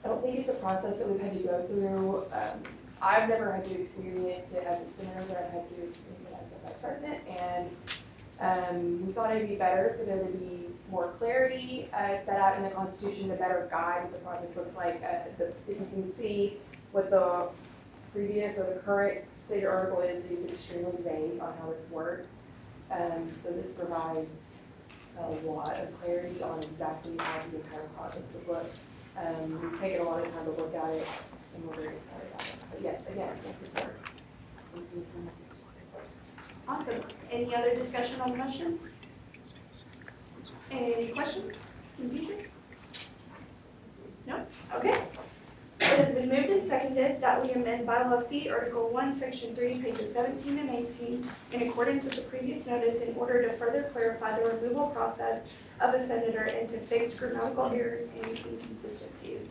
don't think it's a process that we've had to go through. I've never had to experience it as a senator, but I've had to experience it as a vice president. And we thought it'd be better for there to be more clarity set out in the Constitution to better guide what the process looks like. If you can see what the previous or the current state article is, it's extremely vague on how this works. So this provides a lot of clarity on exactly how the entire process would look. We've taken a lot of time to look at it, and we're very excited about it. But yes, again, full support. Awesome. Any other discussion on the motion? Any questions? Confusion? No? Okay. It has been moved and seconded that we amend Bylaw C, Article 1, Section 3, pages 17 and 18, in accordance with the previous notice in order to further clarify the removal process of a senator and to fix grammatical errors and inconsistencies.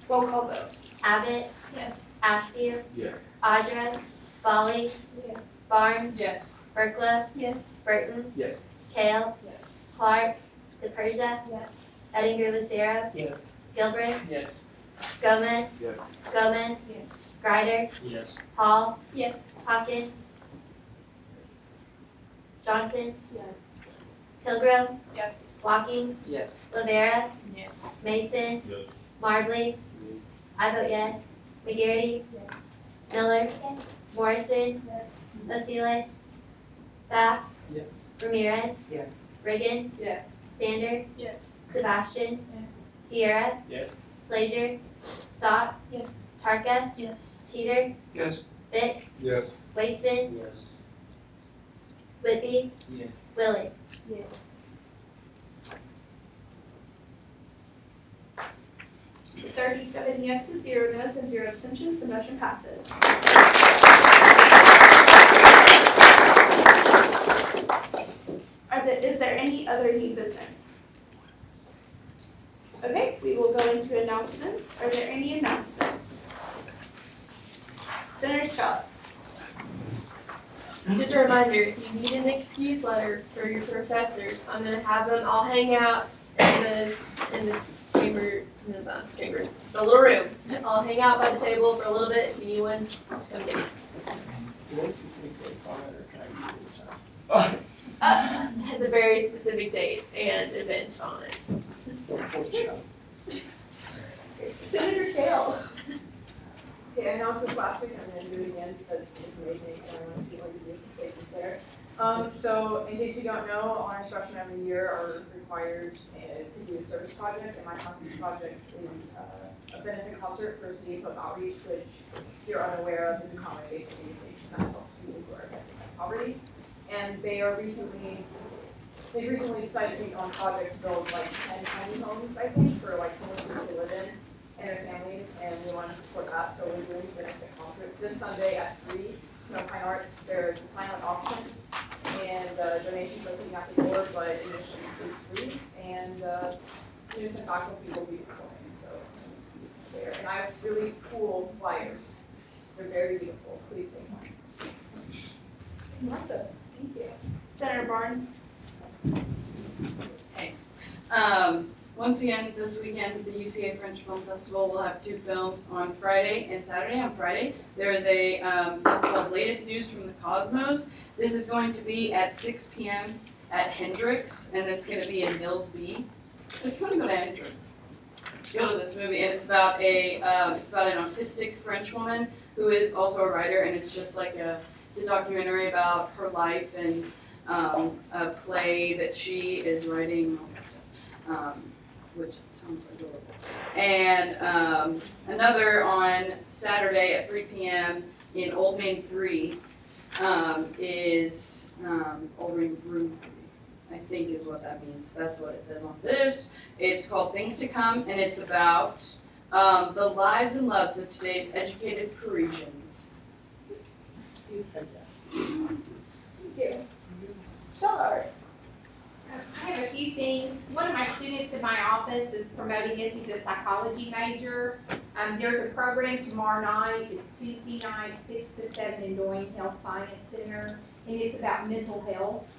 Roll call vote. Abbott? Yes. Askew? Yes. Audra? Foley? Yes. Barnes? Yes. Berkla? Yes. Burton? Yes. Kale? Yes. Clark? DePersia? Yes. Edinger Lucero? Yes. Gilbert? Yes. Gomez? Yes. Gomez? Yes. Greider? Yes. Hall? Yes. Hawkins? Johnson? Yes. Pilgrim? Yes. Walkings? Yes. Rivera? Yes. Mason? Yes. Marbley? I vote yes. McGarity? Yes. Miller? Yes. Morrison? Yes. Osile? Bath? Yes. Ramirez? Yes. Riggins? Yes. Sander? Yes. Sebastian? Sierra? Yes. Slazier? Stott? Yes. Tarka? Yes. Teeter? Yes. Vic? Yes. Weitzman? Yes. Whitby? Yes. Willie? Yes. With 37 yeses, 0 noes, and 0 abstentions, the motion passes. Is there any other new business? Okay, we will go into announcements. Are there any announcements? Senator Scott. Just a reminder, if you need an excuse letter for your professors, I'm gonna have them all hang out in the chamber, the little room. I'll hang out by the table for a little bit. If you need one, come get me. Do they have specific dates on it, or can I just do which time? It has a very specific date and event on it. Don't force the shot. Senator Shale. Okay, I announced this last week, I'm going to do it again because it's amazing and I want to see what the beautiful places there. So in case you don't know, honors freshmen every year are required to do a service project, and my concert project is a benefit concert for City of Hope Outreach, which if you're unaware of is a comedy-based organization that helps people who are affected by poverty. And they recently decided to take on a project to build like 10 tiny homes, I think, for like homeless people to live in and their families, and we want to support that, so we're doing a benefit concert this Sunday at 3, Snow Pine Arts. There's a silent auction, and donations are taken out the door, but admission is free, and students and faculty will be performing, so it's there. And I have really cool flyers. They're very beautiful. Please take one. Awesome. Thank you. Senator Barnes. Hey. Once again, this weekend, the UCA French Film Festival will have 2 films on Friday and Saturday. On Friday, there is a film called Latest News from the Cosmos. This is going to be at 6 p.m. at Hendrix, and it's going to be in Mills B. So if you want to go to Hendrix, go to this movie, and it's about an autistic French woman who is also a writer, and it's just like it's a documentary about her life and a play that she is writing, and all that stuff. Which sounds adorable. And another on Saturday at 3 p.m. in Old Main 3 is Old Main Room 3, I think is what that means. That's what it says on this. It's called Things to Come, and it's about the lives and loves of today's educated Parisians. Thank you. Sure. I have a few things. One of my students in my office is promoting this. He's a psychology major. There's a program tomorrow night. It's Tuesday night, 6 to 7 in Doyne Health Science Center, and it's about mental health.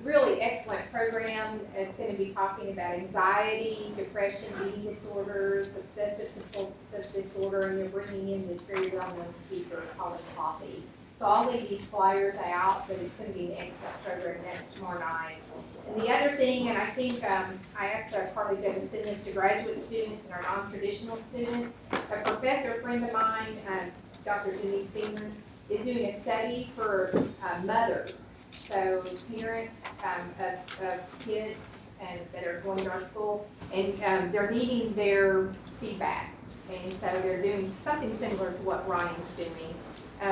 Really excellent program. It's going to be talking about anxiety, depression, eating disorders, obsessive compulsive disorder, and they're bringing in this very well-known speaker, Colin Coffey. So I'll leave these flyers out, but it's going to be an excellent program. That's tomorrow night. And the other thing, and I think I asked Carly Jo to send this to graduate students and our non-traditional students. A professor friend of mine, Dr. Denise Steeman, is doing a study for mothers. So parents of kids that are going to our school, and they're needing their feedback. And so they're doing something similar to what Ryan's doing,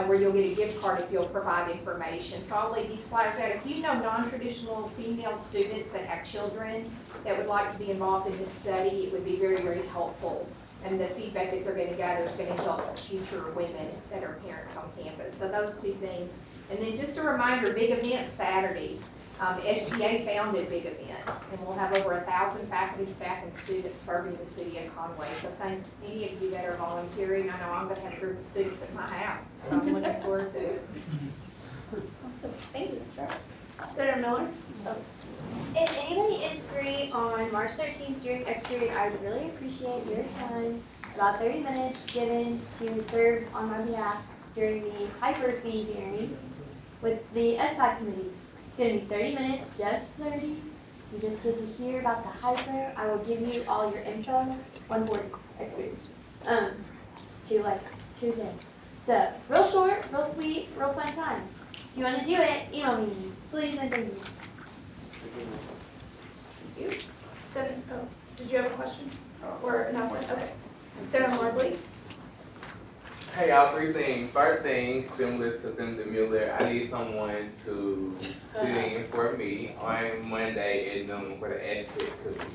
where you'll get a gift card if you'll provide information. So I'll leave these flyers out. If you know non-traditional female students that have children that would like to be involved in this study, it would be very, very helpful. And the feedback that they're going to gather is going to help future women that are parents on campus. So those two things. And then just a reminder, big event Saturday. The SGA founded big events, and we'll have over 1,000 faculty, staff, and students serving the city of Conway. So thank any of you that are volunteering. I know I'm going to have a group of students at my house, so I'm looking forward to it. Awesome, thank you. Senator Miller? If anybody is free on March 13th during X period, I would really appreciate your time, about 30 minutes given to serve on my behalf during the Hyper fee hearing with the SI committee. It's going to be 30 minutes, just 30. You just get to hear about the Hyper. I will give you all your info, 140 experience, to like Tuesday. So, real short, real sweet, real fun time. If you want to do it, email me, please and thank you. Thank you. Did you have a question? Or announcement? Okay. Sarah Marbley? Hey y'all, 3 things. First thing, similar to Senator Miller, I need someone to sit in for me on Monday at noon for the SPIC committee,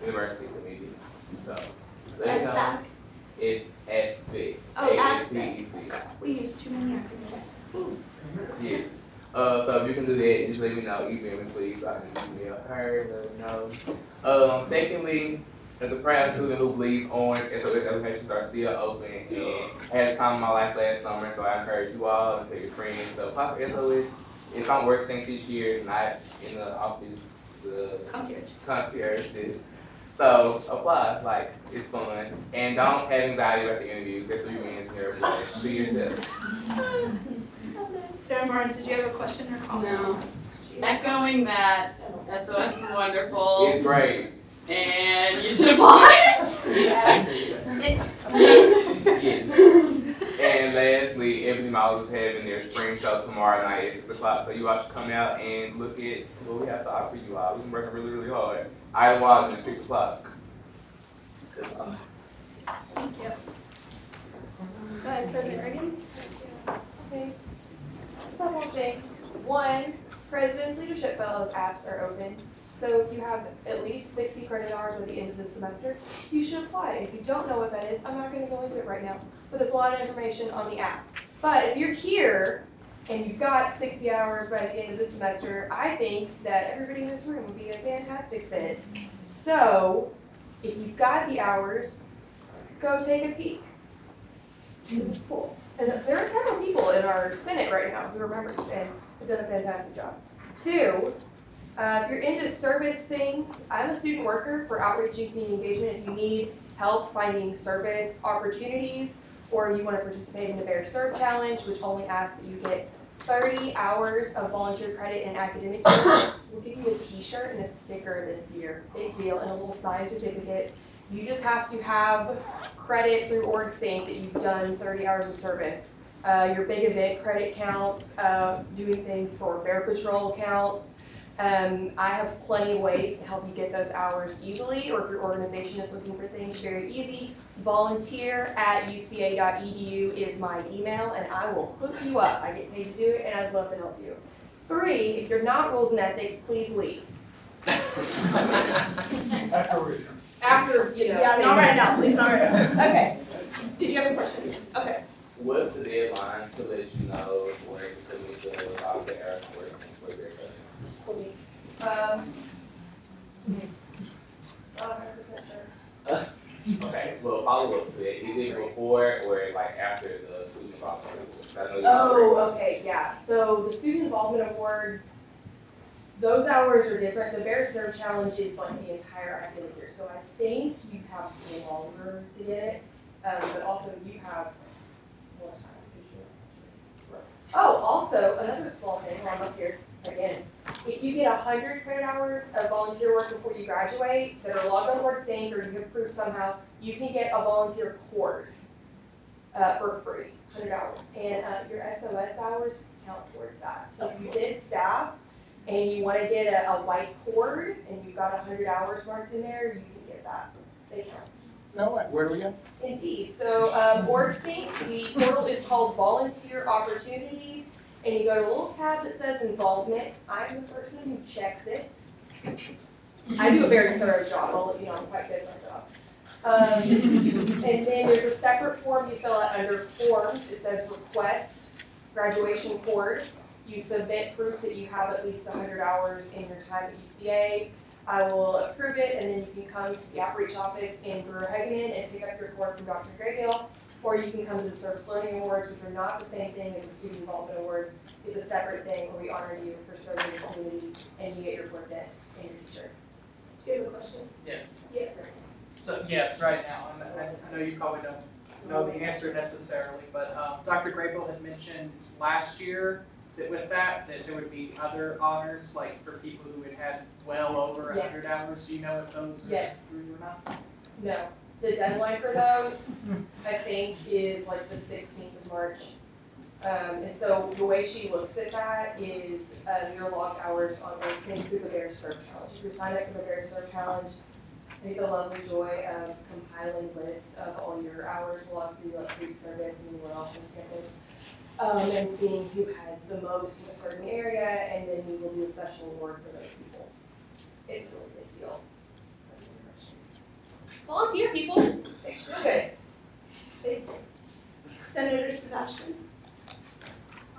University committee. So, let me know. It's SPIC. Oh, ASPEC. We use too many acronyms. Yeah. So if you can do that, just let me know. Email me please, so I can email her, let her know. Secondly, as a proud student who bleeds orange, SOS applications are still open, and I had a time in my life last summer, so I encourage you all to take your friends. So pop SOS. If I'm working this year, not in the office, the concierge this. So apply, like it's fun, and don't have anxiety about the interviews. Get 3 minutes in everything. Be yourself. Sarah Barnes, did you have a question or comment? No. Echoing that, SOS is wonderful. It's great. And you should apply. Yes. And lastly, Ebony Miles is having their spring show tomorrow night at 6 o'clock. So you all should come out and look at what we have to offer you all. We've been working really, really hard. I watch at 6 o'clock. Thank you. Go ahead, President Riggins. Okay. A couple of things. One, President's Leadership Fellows apps are open. So if you have at least 60 credit hours by the end of the semester, you should apply. If you don't know what that is, I'm not going to go into it right now, but there's a lot of information on the app. But if you're here and you've got 60 hours by the end of the semester, I think that everybody in this room would be a fantastic fit. So if you've got the hours, go take a peek. This is cool. And there are several people in our Senate right now who are members and have done a fantastic job. 2, if you're into service things, I'm a student worker for outreach and community engagement. If you need help finding service opportunities, or you want to participate in the Bear Serve Challenge, which only asks that you get 30 hours of volunteer credit in academic year, we'll give you a t-shirt and a sticker this year. Big deal, and a little signed certificate. You just have to have credit through OrgSync that you've done 30 hours of service. Your big event credit counts, doing things for Bear Patrol counts. I have plenty of ways to help you get those hours easily, or if your organization is looking for things, very easy. volunteer@uca.edu is my email, and I will hook you up. I get paid to do it, and I'd love to help you. 3, if you're not rules and ethics, please leave. After, you know. Yeah, not right now, please, not right now. Okay. Did you have a question? Okay. What's the deadline to let you know where to submit the all the airports and for their session? Not 100% sure. Okay, well, follow up to it. Is it before or like after the student involvement awards? I know you Oh, okay, yeah. So the student involvement awards, those hours are different. The Bear Serve Challenge is like the entire academic year. So I think you have to be longer to get it, but also you have more time. Oh, also, another small thing while I'm up here again. If you get 100 credit hours of volunteer work before you graduate that are logged on WorkSync or you have proved somehow, you can get a volunteer cord for free, 100 hours. And your SOS hours count towards that. So if you did staff and you want to get a white cord and you've got 100 hours marked in there, you can get that. They count. No way. Where do we go? Indeed. So WorkSync, the portal is called Volunteer Opportunities, and you go to a little tab that says Involvement. I'm the person who checks it. I do a very thorough job. I'll let you know I'm quite good at my job. And then there's a separate form you fill out under Forms. It says Request Graduation Cord. You submit proof that you have at least 100 hours in your time at UCA. I will approve it, and then you can come to the outreach office in Brewer-Hageman and pick up your cord from Dr. Graybill, or you can come to the Service Learning Awards, which are not the same thing as the Student Involvement Awards. It's a separate thing where we honor you for serving the community, and you get your cord then and your t-shirt. Do you have a question? Yes. Yes. So, yes, right now, and I know you probably don't know the answer necessarily, but Dr. Graybill had mentioned last year that with that there would be other honors, like for people who had well over 100 hours. Do you know if those are through or not? No. The deadline for those, I think, is like the 16th of March. And so the way she looks at that is your logged hours on WorkSync through the Bear Serve Challenge. If you're signed up for the Bear Serve Challenge, I think the lovely joy of compiling lists of all your hours logged through like food service and anywhere else on campus. And seeing who has the most in a certain area, and then we will do a special award for those people. It's a really big deal. Volunteer people, it's real good. Thank you. Senator Sebastian.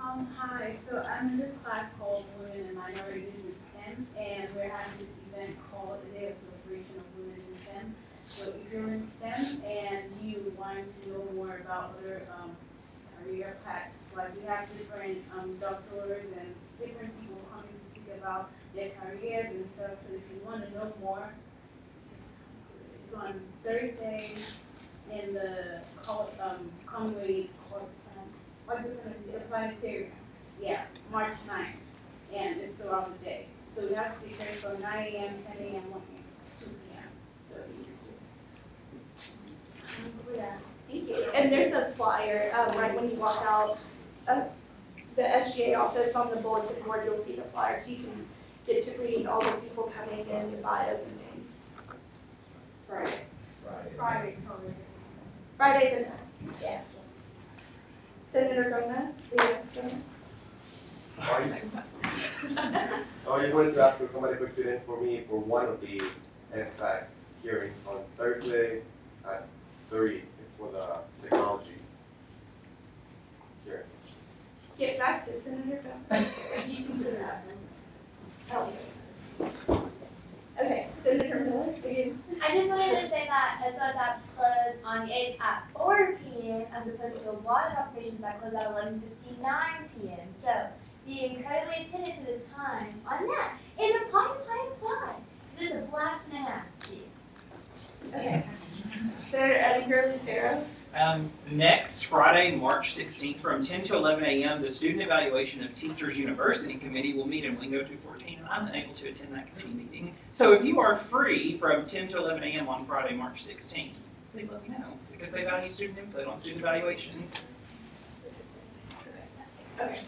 Hi, so I'm in this class called Women and Minorities in STEM, and we're having this event called the Day of Celebration of Women in STEM. So if you're in STEM and you want to know more about other career paths, like we have different doctors and different people coming to speak about their careers and stuff. So if you want to know more, it's on Thursday in the Conway the planetarium. Yeah, March 9th, and it's throughout the day. So we have speakers from 9 a.m., 10 a.m., 1 a.m., 2 p.m. So you just Yeah, thank you. And there's a flyer right when you walk out of the SGA office. On the bulletin board, you'll see the flyer, so you can get to read all the people coming in, the bios and things. Friday. Friday the 9th. Yeah. Senator Gomez, Leah Gomez. Oh, you're going to ask for somebody to sit in for me for one of the SBAC hearings on Thursday at 3. It's for the technology hearing. Get back to Senator Gomez. You can sit down. Okay, Senator Miller, begin. I just wanted to say that SOS apps close on the 8th at 4 p.m. as opposed to a lot of applications that close at 11:59 p.m. So be incredibly attentive to the time on that and apply. Because it's a blast and a half. Okay. Senator Edgar Lucero. Next Friday, March 16th, from 10 to 11 a.m., the Student Evaluation of Teachers University Committee will meet in Wingo 214, and I'm unable to attend that committee meeting. So if you are free from 10 to 11 a.m. on Friday, March 16th, please let me know, because they value student input on student evaluations. Okay,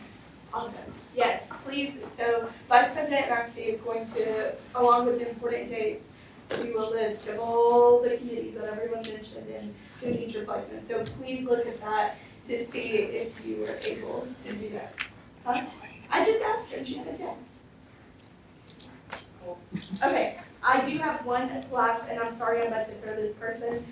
awesome. Yes, please. So Vice President McAfee is going to, along with the important dates, do a list of all the committees that everyone mentioned and who needs replacement. So please look at that to see if you were able to do that. Huh? I just asked her and she said yeah. Okay, I do have one last, and I'm sorry I'm about to throw this person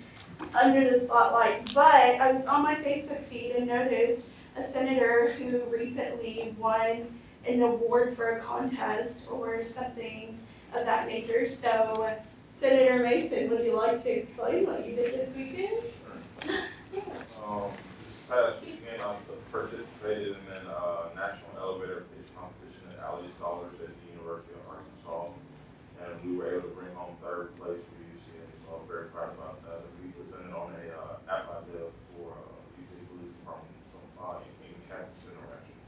under the spotlight, but I was on my Facebook feed and noticed a senator who recently won an award for a contest or something of that nature. So Senator Mason, would you like to explain what you did this weekend? This past weekend, I participated in a national elevator pitch competition at Alley Scholars at the University of Arkansas, and we were able to bring home 3rd place for UCA, so I'm very proud about that. We presented on a app idea for UCA Police Department, some in-campus interactions.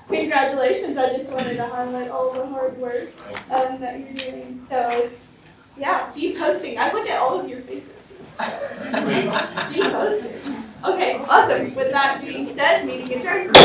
Congratulations, I just wanted to highlight all the hard work that you're doing. So, yeah, keep posting. I look at all of your faces. Keep posting. Okay, awesome. With that being said, meeting adjourned.